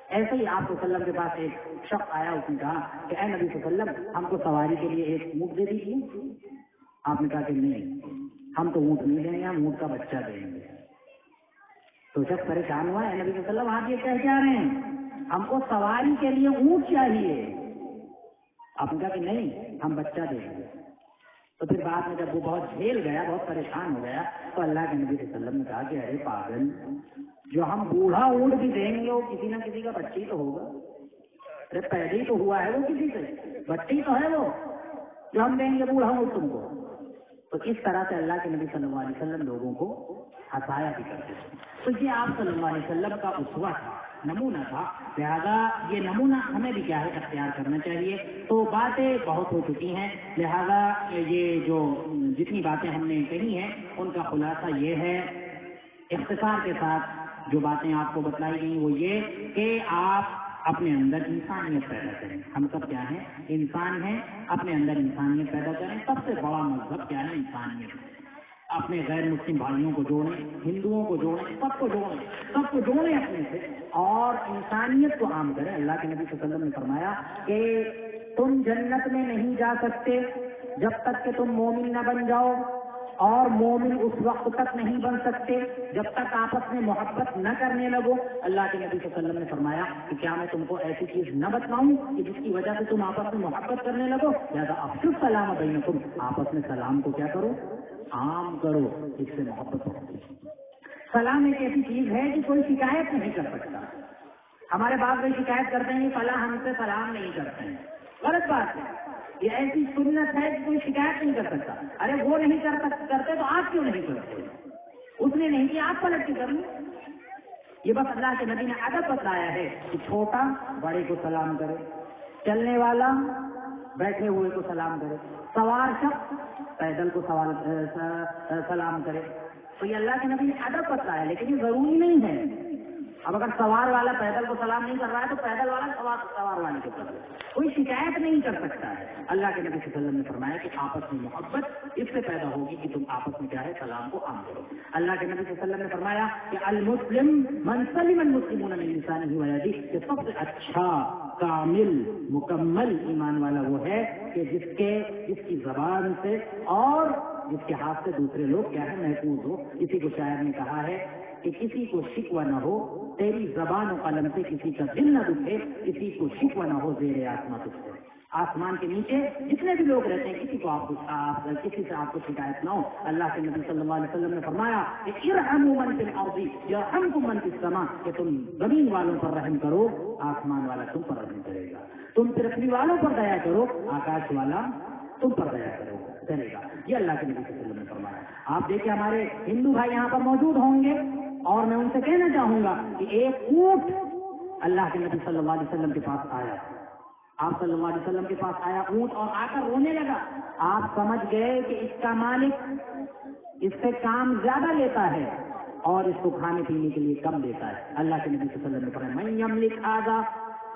Speaker 1: ایسے ہی آپ کو صلی اللہ علیہ وسلم کے پاس ایک شخص آیا، اس نے کہا کہ اے نبی صلی اللہ علیہ وسلم ہم کو سواری کے لیے ایک اونٹ دے دیجیے. آپ نے کہا کہ نہیں، ہم تو اونٹ نہیں دیں گے، ہم اونٹ کا بچہ دیں گے. تو شخص پریشان ہوا، اے نبی صلی اللہ علیہ وسلم آپ یہ کہہ کیا رہے ہیں؟ ہم کو سواری کے لیے اونٹ چاہیے. آپ نے کہا کہ نہیں، ہم بچہ دیں گے. تو پھر بعد میں جب وہ بہت جھیل گیا، بہت پریشان ہو گیا، تو اللہ کے نبی صلی اللہ علیہ وسلم نے کہا کہ ارے پاگل، جو ہم بوڑھا اونٹ بھی دیں گے وہ کسی نہ کسی کا بچہ ہی تو ہوگا. ارے پیدا ہی تو ہوا ہے وہ کسی سے، بچہ ہی تو ہے وہ جو ہم دیں گے بوڑھا اونٹ تم کو. تو اس طرح سے اللہ کے نبی صلی اللہ علیہ وسلم لوگوں کو ہنسایا بھی کرتے تھے. تو یہ آپ صلی اللہ علیہ وسلم کا اسوہ تھا، نمونہ تھا. لہذا یہ نمونہ ہمیں بھی کیا ہے اختیار کرنا چاہیے. تو باتیں بہت ہو چکی ہیں، لہذا یہ جو جتنی باتیں ہم نے کہی ہیں ان کا خلاصہ یہ ہے، اختصار کے ساتھ جو باتیں آپ کو بتلائی گئی وہ یہ کہ آپ اپنے اندر انسانیت پیدا کریں. ہم سب کیا ہیں؟ انسان ہیں. اپنے اندر انسانیت پیدا کریں. سب سے بڑا مذہب کیا ہے؟ انسانیت. اپنے غیر مسلم بھائیوں کو جوڑیں، ہندوؤں کو جوڑیں، سب کو جوڑیں اپنے سے، اور انسانیت کو عام کریں. اللہ کے نبی صلی اللہ علیہ وسلم نے فرمایا کہ تم جنت میں نہیں جا سکتے جب تک کہ تم مومن نہ بن جاؤ، اور مومن اس وقت تک نہیں بن سکتے جب تک آپس میں محبت نہ کرنے لگو. اللہ کے نبی صلی اللہ علیہ وسلم نے فرمایا کہ کیا میں تم کو ایسی چیز نہ بتلاؤں کہ جس کی وجہ سے تم آپس میں محبت کرنے لگو؟ لہٰذا افشوا السلام بینکم، آپس میں سلام کو کیا کرو؟ عام کرو. اس سے محبت ہوتی ہے. سلام ایک ایسی چیز ہے کہ کوئی شکایت نہیں کر سکتا. ہمارے بعض کوئی شکایت کرتے ہیں کہ فلاں ہم سے سلام نہیں کرتے ہیں. غلط بات ہے. یہ ایسی سنت ہے کہ کوئی شکایت نہیں کر سکتا. ارے وہ نہیں کرتے تو آپ کیوں نہیں کرتے؟ اس نے نہیں کیا، آپ پلٹ کے کر لیں. یہ بس اللہ کے نبی نے ادب بتایا ہے کہ چھوٹا بڑے کو سلام کرے، چلنے والا بیٹھے ہوئے کو سلام کرے، سوار شخص پیدل کو سلام کرے. تو یہ اللہ کے نبی نے ادب بتایا ہے، لیکن یہ ضروری نہیں ہے. اب اگر سوار والا پیدل کو سلام نہیں کر رہا ہے تو پیدل والا سوار والے کو کر دے، کوئی شکایت نہیں کر سکتا ہے. اللہ کے نبی صلی اللہ علیہ وسلم نے فرمایا کہ آپس میں محبت اس سے پیدا ہوگی کہ تم آپس میں کیا ہے؟ سلام کو عام کرو. اللہ کے نبی صلی اللہ علیہ وسلم نے فرمایا کہ المسلم من سلم المسلمون من لسانه ويده، کہ سب سے اچھا کامل مکمل ایمان والا وہ ہے کہ جس کی زبان سے اور جس کے ہاتھ سے دوسرے لوگ کیا ہے؟ محفوظ ہو. کسی کو شاعر نے کہا ہے کہ کسی کو شکوہ نہ ہو تیری زبان و قلم سے، کسی کا دل نہ دکھے، کسی کو شکوہ نہ ہو زیر آسمان تجھ سے. آسمان کے نیچے جتنے بھی لوگ رہتے ہیں کسی سے آپ کو شکایت نہ ہو. اللہ کے نبی صلی اللہ علیہ وسلم نے فرمایا کہ ارحموا من فی الارض یرحمکم من فی السماء، کہ تم زمین والوں پر رحم کرو، آسمان والا تم پر رحم کرے گا. تم پرتھوی والوں پر دیا کرو، آکاش والا تم پر دیا کرے گا. یہ اللہ کے نبی صلی اللہ علیہ وسلم نے فرمایا. آپ دیکھیں ہمارے ہندو بھائی یہاں پر موجود ہوں گے، اور میں ان سے کہنا چاہوں گا کہ ایک اونٹ اللہ کے نبی صلی اللہ علیہ وسلم کے پاس آیا. آپ صلی اللہ علیہ وسلم کے پاس آیا اونٹ، اور آ کر رونے لگا. آپ سمجھ گئے کہ اس کا مالک اس سے کام زیادہ لیتا ہے اور اس کو کھانے پینے کے لیے کم دیتا ہے. اللہ کے نبی صلی اللہ علیہ وسلم نے فرمایا من یملک ھذا،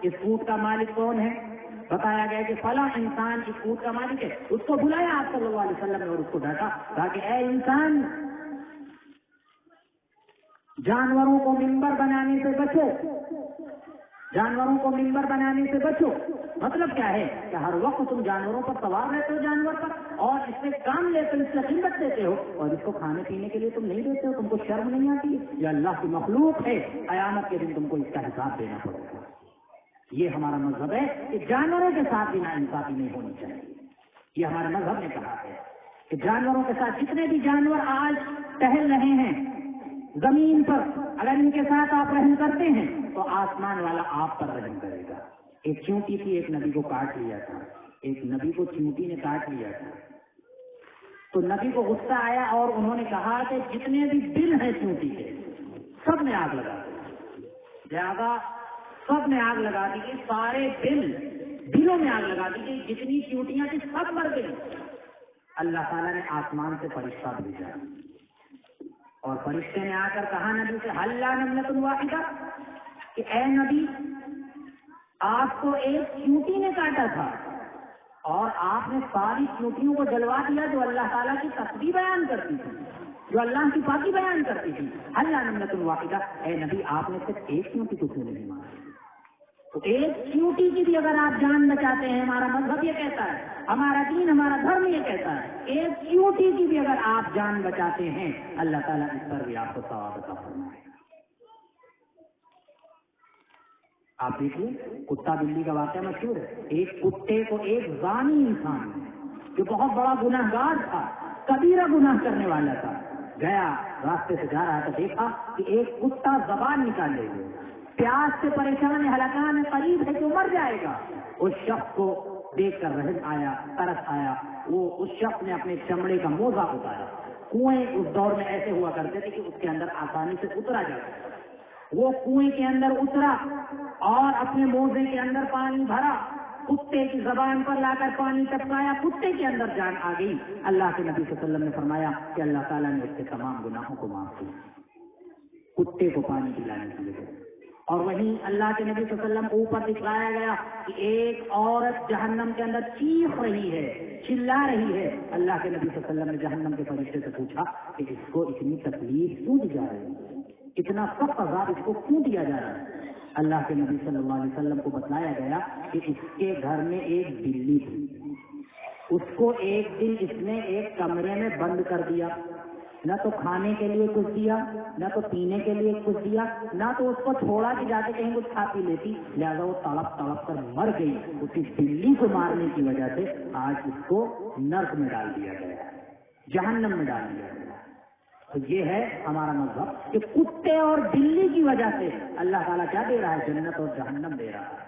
Speaker 1: اس اونٹ کا مالک کون ہے؟ بتایا گیا کہ فلاں انسان اس اونٹ کا مالک ہے. اس کو بلایا آپ صلی اللہ علیہ وسلم نے اور اس کو ڈانٹا، کہا کہ اے انسان، جانوروں کو منبر بنانے سے بچو. جانوروں کو منبر بنانے سے بچو. مطلب کیا ہے کہ ہر وقت تم جانوروں پر سوار رہتے ہو، جانور پر، اور اس سے کام لیتے ہو، اس سے قیمت دیتے ہو، اور اس کو کھانے پینے کے لیے تم نہیں دیتے ہو. تم کو شرم نہیں آتی؟ یہ اللہ کی مخلوق ہے، قیامت کے دن تم کو اس کا حساب دینا پڑے گا. یہ ہمارا مذہب ہے کہ جانوروں کے ساتھ بھی ناانصافی نہیں ہونی چاہیے. یہ ہمارے مذہب نے کہا ہے کہ جانوروں کے ساتھ جتنے بھی جانور آج ٹہل رہے ہیں زمین پر، اگر ان کے ساتھ آپ رحم کرتے ہیں تو آسمان والا آپ پر رحم کرے گا. ایک چیونٹی تھی، ایک نبی کو کاٹ لیا تھا. ایک نبی کو چیونٹی نے کاٹ لیا تھا تو نبی کو غصہ آیا اور انہوں نے کہا کہ جتنے بھی دل ہیں چیونٹی کے سب میں آگ لگا دی. لہذا سب میں آگ لگا دی گئی، سارے دلوں میں آگ لگا دی گئی. جتنی چیونٹیاں تھیں سب مر گئی. اللہ تعالیٰ نے آسمان سے فرشتہ بھیجا اور فرشتے نے آ کر کہا نبی سے، حلّا نملۃ واحدہ، کہ اے نبی آپ کو ایک چیونٹی نے کاٹا تھا اور آپ نے ساری چیونٹیوں کو جلوا دیا جو اللہ تعالیٰ کی تسبیح بیان کرتی تھی، جو اللہ کی پاکی بیان کرتی تھی. حلّا نملۃ واحدہ، اے نبی آپ نے صرف ایک چیونٹی کو کیوں نہیں مارا؟ تو ایک چیونٹی کی بھی اگر آپ جان بچاتے ہیں، ہمارا مذہب یہ کہتا ہے، ہمارا دین، ہمارا دھرم یہ کہتا ہے، ایک چیونٹی کی بھی اگر آپ جان بچاتے ہیں اللہ تعالیٰ اس پر بھی آپ کو ثواب عطا فرمائے گا. آپ دیکھیے کتا بلی کا واقعہ مشہور ہے. ایک کتے کو ایک زانی انسان جو بہت بڑا گناہ گار تھا، کبیرہ گناہ کرنے والا تھا، گیا راستے سے جا رہا تھا، دیکھا کہ ایک کتا زبان نکالے ہوئے پیاس سے پریشان ہے، ہلاکان قریب ہے جو مر جائے گا. اس شخص کو دیکھ کر رحم آیا، ترس آیا. وہ اس شخص نے اپنے چمڑے کا موزہ اتارا. کنویں اس دور میں ایسے ہوا کرتے تھے کہ اس کے اندر آسانی سے اترا جاتا. وہ کنویں کے اندر اترا اور اپنے موزے کے اندر پانی بھرا، کتے کی زبان پر لا کر پانی ٹپکایا، کتے کے اندر جان آ گئی. اللہ کے نبی صلی اللہ علیہ وسلم نے فرمایا کہ اللہ تعالیٰ نے اس کے تمام گناہوں کو معاف کیا کتے کو پانی پلانے کی وجہ سے. اور وہیں اللہ کے نبی صلی اللہ علیہ وسلم اوپر دکھلایا گیا کہ ایک عورت جہنم کے اندر چیخ رہی ہے، چلا رہی ہے. اللہ کے نبی صلی اللہ علیہ وسلم نے جہنم کے فرشتے سے پوچھا کہ اس کو اتنی تکلیف کیوں دی جا رہی ہے، اتنا سخت عذاب اس کو کیوں دیا جا رہا ہے؟ اللہ کے نبی صلی اللہ علیہ وسلم کو بتلایا گیا کہ اس کے گھر میں ایک بلی تھی. اس کو ایک دن اس نے ایک کمرے میں بند کر دیا، نہ تو کھانے کے لیے کچھ دیا، نہ تو پینے کے لیے کچھ دیا، نہ تو اس کو چھوڑا کہ جا کے کہیں کچھ کھا پی لیتی. لہٰذا وہ تڑپ تڑپ کر مر گئی. اسی بلی کو مارنے کی وجہ سے آج اس کو نرک میں ڈال دیا گیا، جہنم میں ڈال دیا گیا. تو یہ ہے ہمارا مذہب کہ کتے اور بلی کی وجہ سے اللہ تعالیٰ کیا دے رہا ہے؟ جنت اور جہنم دے رہا ہے.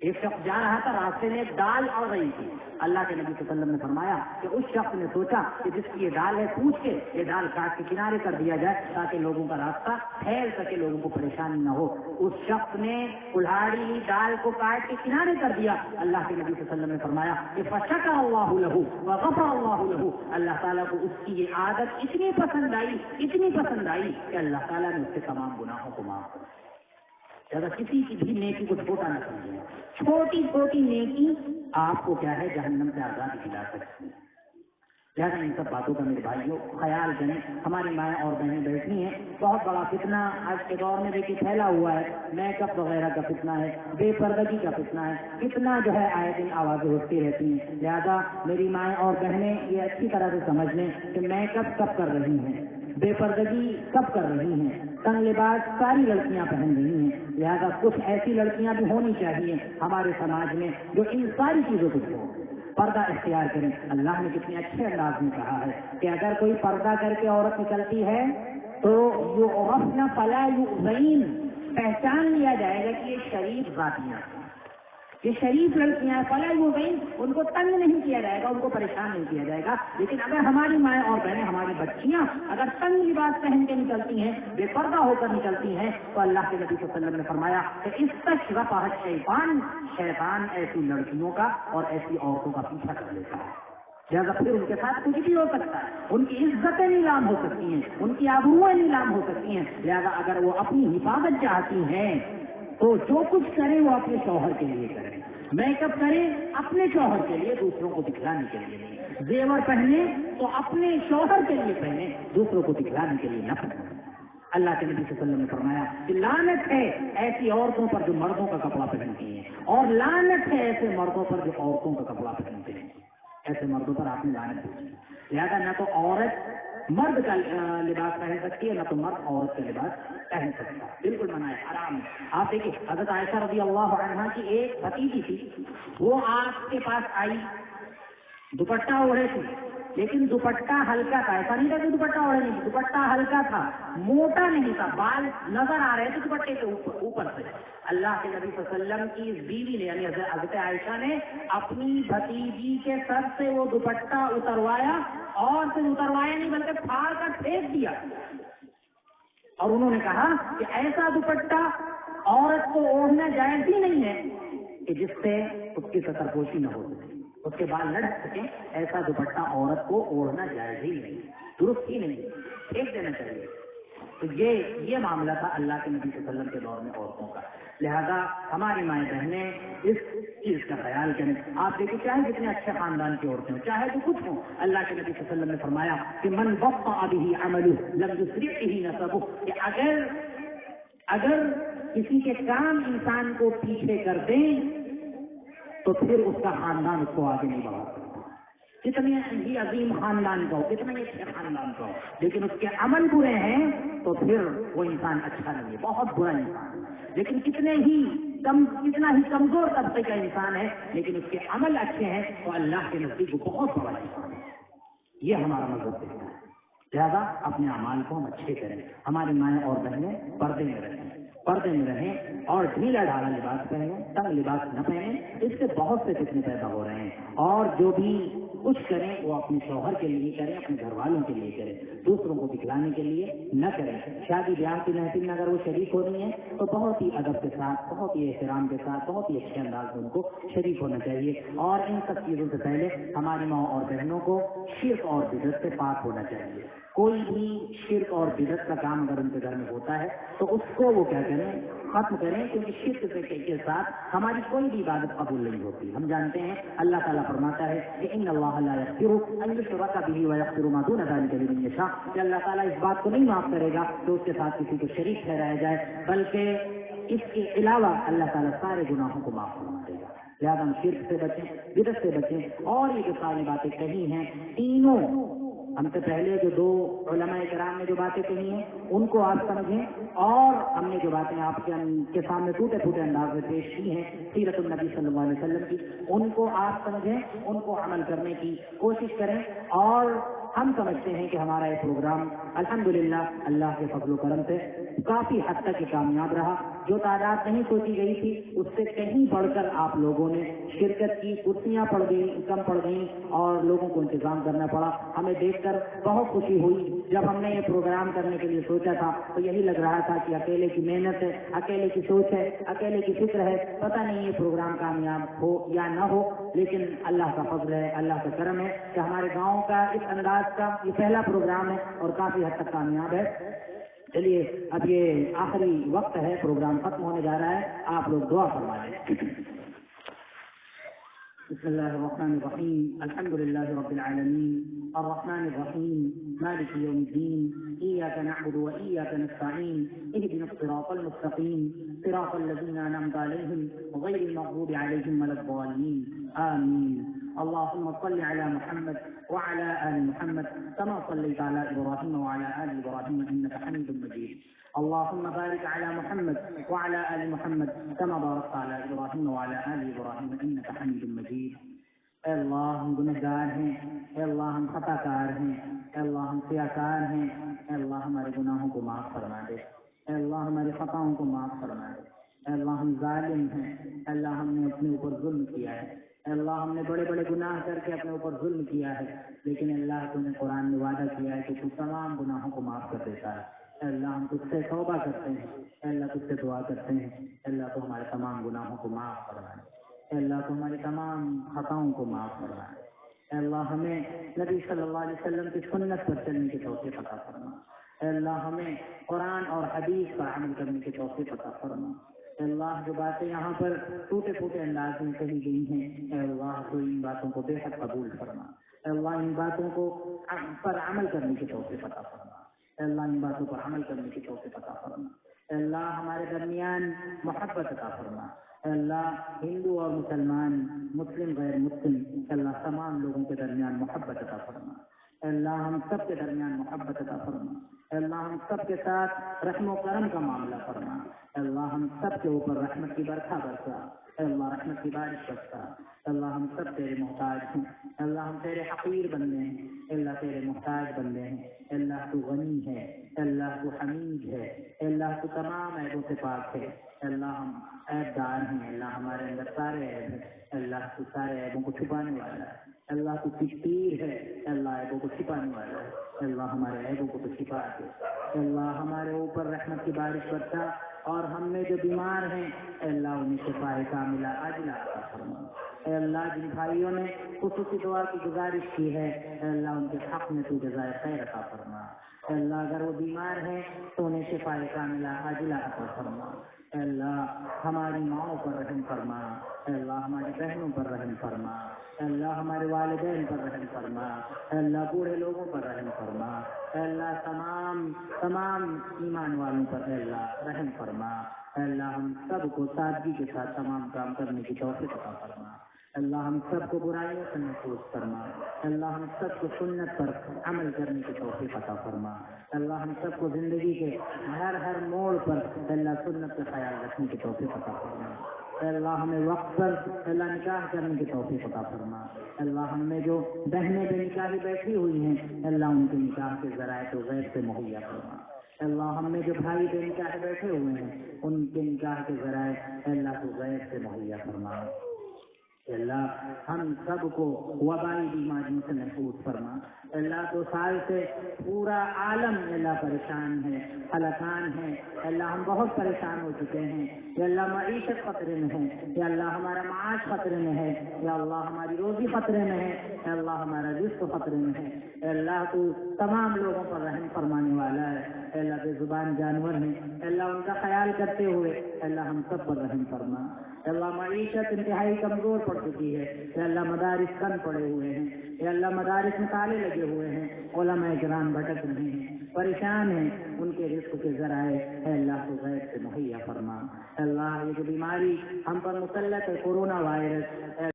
Speaker 1: ایک شخص جا رہا تھا، راستے میں ایک ڈال آ رہی تھی. اللہ کے نبی صلی اللہ علیہ وسلم نے فرمایا کہ اس شخص نے سوچا کہ جس کی یہ ڈال ہے پوچھ کے یہ ڈال کاٹ کے کنارے کر دیا جائے تاکہ لوگوں کا راستہ پھیل سکے، لوگوں کو پریشانی نہ ہو. اس شخص نے کلہاڑی ڈال کو کاٹ کے کنارے کر دیا. اللہ کے نبی صلی اللہ علیہ وسلم نے فرمایا کہ فشکر اللہ لہ وغفر اللہ لہ. اللہ تعالیٰ کو اس کی یہ عادت اتنی پسند آئی کہ اللہ تعالیٰ نے اس کے تمام گناہوں کو معاف کر. اگر کسی کی بھی نیکی کو چھوٹا نہ سمجھے، چھوٹی چھوٹی نیکی آپ کو کیا ہے جہنم سے آزادی دلا سکتی ہے. لہٰذا ان سب باتوں کا میرے بھائیوں خیال کریں. ہماری مائیں اور بہنیں بیٹھی ہیں، بہت بڑا فتنہ آج کے دور میں دیکھیے پھیلا ہوا ہے. میک اپ وغیرہ کا فتنہ ہے، بے پردگی کا فتنہ ہے، کتنا جو ہے آئے دن آوازیں اٹھتی رہتی ہیں. لہٰذا میری مائیں اور بہنیں یہ اچھی طرح سے سمجھ لیں کہ میک اپ کب کر رہی ہیں، بے پردگی کب کر رہی ہیں، تنگ لباس ساری لڑکیاں پہن رہی ہیں. لہذا کچھ ایسی لڑکیاں بھی ہونی چاہیے ہمارے سماج میں جو ان ساری چیزوں کو چھوڑ پردہ اختیار کریں. اللہ نے کتنے اچھے انداز میں کہا ہے کہ اگر کوئی پردہ کر کے عورت نکلتی ہے تو یعرفن فلا یؤذین، پہچان لیا جائے گا کہ یہ شریف ذاتیاں، یہ شریف لڑکیاں، فلا یؤذین، ان کو تنگ نہیں کیا جائے گا، ان کو پریشان نہیں کیا جائے گا. لیکن اگر ہماری مائیں اور بہنیں، ہماری بچیاں اگر تنگ لباس پہن کے نکلتی ہیں، بے پردہ ہو کر نکلتی ہیں، تو اللہ کے نبی صلی اللہ علیہ وسلم نے فرمایا کہ استشرفها الشیطان، شیطان ایسی لڑکیوں کا اور ایسی عورتوں کا پیچھا کر لیتا ہے. لہٰذا پھر ان کے ساتھ کچھ بھی ہو سکتا ہے، ان کی عزتیں نیلام ہو سکتی ہیں، ان کی آبروئیں نیلام ہو سکتی ہیں. لہٰذا اگر وہ اپنی حفاظت چاہتی ہیں تو جو کچھ کریں وہ اپنے شوہر کے لیے کریں. میک اپ کریں اپنے شوہر کے لیے، دوسروں کو دکھلانے کے لیے نہیں. زیور پہنے تو اپنے شوہر کے لیے پہنے، دوسروں کو دکھلانے کے لیے نہ پہنے. اللہ کے نبی صلی اللہ علیہ وسلم نے فرمایا کہ لعنت ہے ایسی عورتوں پر جو مردوں کا کپڑا پہنتی ہیں، اور لعنت ہے ایسے مردوں پر جو عورتوں کا کپڑا پہنتے ہیں. ایسے مردوں پر آپ نے لعنت بھیجی. لہٰذا نہ تو عورت مرد کا لباس پہن سکتی ہے، نہ تو مرد عورت کا لباس پہن سکتا ہے. بالکل منع ہے، حرام ہے. آپ دیکھیے حضرت عائشہ رضی اللہ عنہا کی ایک بھتیجی تھی، وہ آپ کے پاس آئی، دوپٹہ اوڑھے تھی، لیکن دوپٹہ ہلکا تھا. ایسا نہیں تھا کہ دوپٹہ اوڑھے نہیں، دوپٹہ ہلکا تھا، موٹا نہیں تھا، بال نظر آ رہے تھے دوپٹے کے اوپر سے. اللہ کے نبی صلی اللہ علیہ وسلم کی بیوی نے یعنی حضرت عائشہ نے اپنی بھتیجی کے سر سے وہ دوپٹہ اتروایا، اور پھر اتروایا نہیں بلکہ پھاڑ کر پھینک دیا. اور انہوں نے کہا کہ ایسا دوپٹہ عورت کو اوڑھنا جائز ہی نہیں ہے کہ جس سے اس کی سطر پوشی نہ ہو سکے، اس کے بال نہ ڈھک سکے. ایسا دوپٹہ عورت کو اوڑھنا جائز ہی نہیں، درست ہی نہیں، پھینک دینا چاہیے. تو یہ معاملہ تھا اللہ کے نبی صلی اللہ علیہ وسلم کے دور میں عورتوں کا. لہذا ہماری مائیں بہنیں اس چیز کا خیال کریں. آپ دیکھیں چاہے جتنے اچھے خاندان کی عورتیں ہوں، چاہے جو کچھ ہوں، اللہ کے نبی صلی اللہ علیہ وسلم نے فرمایا کہ من بطأ به عمله لم يسرعه نسبه، کہ اگر کسی کے کام انسان کو پیچھے کر دیں تو پھر اس کا خاندان اس کو آگے نہیں بڑھا سکتا. کتنے ہی عظیم خاندان کا ہو، کتنے ہی اچھے خاندان کا ہو، لیکن اس کے عمل برے ہیں تو پھر وہ انسان اچھا نہیں ہے، بہت برا انسان. لیکن کتنا ہی کمزور طبقے کا انسان ہے لیکن اس کے عمل اچھے ہیں تو اللہ کے نزدیک وہ بہت بڑا انسان ہے. یہ ہمارا مذہب دیتا ہے. لہٰذا اپنے اعمال کو ہم اچھے کریں. ہماری مائیں اور بہنیں پردے میں رہیں اور ڈھیلا ڈھالا لباس پہنیں، تنگ لباس نہ پہنیں. اس سے بہت سے فتنے پیدا ہو رہے ہیں. اور جو بھی کچھ کریں وہ اپنے شوہر کے لیے کریں، اپنے گھر والوں کے لیے کریں، دوسروں کو دکھلانے کے لیے نہ کریں. شادی بیاہ کی محفل میں اگر وہ شریک ہو رہی ہیں تو بہت ہی ادب کے ساتھ، بہت ہی احترام کے ساتھ، بہت ہی اچھے انداز میں ان کو شریک ہونا چاہیے. اور ان سب چیزوں سے پہلے ہماری ماں اور بہنوں کو شرک اور بدعت سے پاک ہونا چاہیے. کوئی بھی شرک اور بدعت کا کام اگر ان کے گھر میں ہوتا ہے تو اس کو وہ کیا کریں، ختم کریں، کیونکہ شرک کے ساتھ ہماری کوئی بھی عبادت قبول نہیں ہوتی. ہم جانتے ہیں اللہ تعالیٰ فرماتا ہے کہ ان اللہ لا یغفر ان یشرک به ویغفر ما دون ذلک لمن یشاء، کہ اللہ تعالیٰ اس بات کو نہیں معاف کرے گا کہ اس کے ساتھ کسی کو شریک ٹھہرایا جائے، بلکہ اس کے علاوہ اللہ تعالیٰ سارے گناہوں کو معاف فرما دے گا. لہٰذا ہم شرک سے بچیں، بدعت سے بچیں. اور یہ جو ساری باتیں کہی ہیں تینوں ہم سے پہلے جو دو علماء کرام نے جو باتیں کہی ہیں ان کو آپ سمجھیں، اور ہم نے جو باتیں آپ کے سامنے ٹوٹے پھوٹے انداز میں پیش کی ہیں سیرت النبی صلی اللہ علیہ وسلم کی، ان کو آپ سمجھیں، ان کو عمل کرنے کی کوشش کریں. اور ہم سمجھتے ہیں کہ ہمارا یہ پروگرام الحمدللہ اللہ کے فضل و کرم سے کافی حد تک کامیاب رہا. جو تعداد نہیں سوچی گئی تھی اس سے کہیں بڑھ کر آپ لوگوں نے شرکت کی. کرسیاں کم پڑ گئیں اور لوگوں کو انتظام کرنا پڑا. ہمیں دیکھ کر بہت خوشی ہوئی. جب ہم نے یہ پروگرام کرنے کے لیے سوچا تھا تو یہی لگ رہا تھا کہ اکیلے کی محنت ہے، اکیلے کی سوچ ہے، اکیلے کی فکر ہے، پتہ نہیں یہ پروگرام کامیاب ہو یا نہ ہو. لیکن اللہ کا فضل ہے، اللہ کا کرم ہے کہ ہمارے گاؤں کا اس انداز کا یہ پہلا پروگرام ہے اور کافی حد تک کامیاب ہے. چلیے اب یہ آخری وقت ہے، پروگرام ختم ہونے جا رہا ہے. آپ لوگ دعا فرمائیں. بسم الله الرحمن الرحيم. الحمد لله رب العالمين الرحمن الرحيم مالك يوم الدين إياك نعبد وإياك نستعين اهدنا الصراط المستقيم صراط الذين أنعمت عليهم غير المغضوب عليهم ولا الضالين آمين. اللهم صل على محمد وعلى آل محمد كما صليت على إبراهيم وعلى آل إبراهيم إنك حميد مجيد. اللهم بارك على محمد وعلى آل محمد كما باركت على إبراهيم وعلى آل إبراهيم إنك حميد مجيد. اے اللہ ہم گنہگار ہیں، اے اللہ ہم خطا کار ہیں، اے اللہ ہم سیاکار ہیں. اے اللہ ہمارے گناہوں کو معاف فرما دے. اے اللہ ہماری خطاؤں کو معاف فرما دے. اے اللہ ہم ظالم ہیں. اے اللہ ہم نے اپنے اوپر ظلم کیا ہے. اے اللہ ہم نے بڑے بڑے گناہ کر کے اپنے اوپر ظلم کیا ہے، لیکن اللہ تو نے قرآن میں وعدہ کیا ہے کہ تو تمام گناہوں کو معاف کر دیتا ہے. اے اللہ ہم تجھ سے توبہ کرتے ہیں. اے اللہ تجھ سے دعا کرتے ہیں. اے اللہ تو ہمارے تمام گناہوں کو معاف فرما دے. اے اللہ تو ہماری تمام خطاؤں کو معاف فرما دے. اے اللہ ہمیں نبی صلی اللہ علیہ وسلم کی سنت پر چلنے کی توفیق عطا فرما. اے اللہ ہمیں قرآن اور حدیث پر عمل کرنے کی توفیق عطا فرما. اے اللہ جو باتیں یہاں پر ٹوٹے پھوٹے انداز میں کہی گئی ہیں، اے اللہ تو ان باتوں کو بے حد قبول فرما. اے اللہ ان باتوں کو پر عمل کرنے کی توفیق عطا فرما. اللہ ان باتوں پر عمل کرنے کی توفیق عطا فرما. اللہ ہمارے درمیان محبت عطا فرما. اللہ ہندو اور مسلمان، مسلم غیر مسلم، اللہ تمام لوگوں کے درمیان محبت عطا فرما. اللہ ہم سب کے درمیان محبت عطا فرما. اللہ ہم سب کے ساتھ رحم و کرم کا معاملہ فرما. اللہ ہم سب کے اوپر رحمت کی برکھا برسا. اللہ رحمت کی بارش برسا. اللہ ہم سب تیرے محتاج ہیں. اللہ ہم تیرے حقیر بندے ہیں. اللہ تیرے محتاج بندے ہیں. اللہ تو غنی ہے. اللہ تو حمید ہے. اللہ تو تمام عیبوں سے پاک ہے. اللہ ہم عیب دار ہیں. اللہ ہمارے اندر سارے عیب ہیں. اللہ تو سارے عیبوں کو چھپانے والا ہے. اللہ تو ستیر ہے. اللہ عیبوں کو چھپانے والا ہے. اللہ ہمارے عیبوں کو تو چھپا دے. اللہ ہمارے اوپر رحمت کی بارش برسا، اور ہم میں جو بیمار ہیں اللہ انہیں شفا کاملہ عاجلہ عطا فرما. اے اللہ جن بھائیوں نے خصوصی دعا کی گزارش کی ہے اے اللہ ان کے حق میں تو جزائے خیر عطا فرما. اے اللہ اگر وہ بیمار ہیں تو انہیں شفا کاملہ عاجلہ عطا فرما. اے اللہ ہماری ماؤں پر رحم فرما. اے اللہ ہماری بہنوں پر رحم فرما. اے اللہ ہمارے والدین پر رحم فرما. اے اللہ بوڑھے لوگوں پر رحم فرما. اے اللہ تمام ایمان والوں پر اے اللہ رحم فرما. اے اللہ ہم سب کو سادگی کے ساتھ تمام کام کرنے کی توفیق عطا فرما. اللہ ہم سب کو برائیوں سے محفوظ فرما. اللہ ہم سب کو سنت پر عمل کرنے کی توفیق عطا فرما. اللہ ہم سب کو زندگی کے ہر موڑ پر اللہ سنت کا خیال رکھنے کی توفیق عطا فرما. اللہ ہمیں وقت پر اللہ نکاح کرنے کی توفیق عطا فرما. اللہ ہم میں جو بہنیں بے نکاحی بیٹھی ہوئی ہیں اللہ ان کے نکاح کے ذرائع تو غیر سے مہیا فرما. اللہ ہم میں جو بھائی بے نکاح بیٹھے ہوئے ہیں ان کے نکاح کے ذرائع اللہ کو غیر سے مہیا فرما. اللہ ہم سب کو وبائی بیماریوں سے محفوظ فرما. اللہ 2 سال سے پورا عالم اللہ پریشان ہے، ہلاکان ہے. اللہ ہم بہت پریشان ہو چکے ہیں. یا اللہ معیشت خطرے میں ہے. یا اللہ ہمارا معاش خطرے میں ہے. یا اللہ ہماری روزی خطرے میں ہے. یا اللہ ہمارا رزق خطرے میں ہے. اے اللہ تو تمام لوگوں پر رحم فرمانے والا ہے. اے اللہ بے زبان جانور ہیں اے اللہ ان کا خیال کرتے ہوئے اے اللہ ہم سب پر رحم فرما. اے اللہ معیشت انتہائی کمزور پڑ چکی ہے. اے اللہ مدارس بند پڑے ہوئے ہیں. اے اللہ مدارس میں تالے لگے ہوئے ہیں. علماء کرام بھٹک رہے ہیں، پریشان ہیں. ان کے رزق کے ذرائع اے اللہ کو غیر سے مہیا فرما. اے اللہ یہ جو بیماری ہم پر مسلط ہے کورونا وائرس اے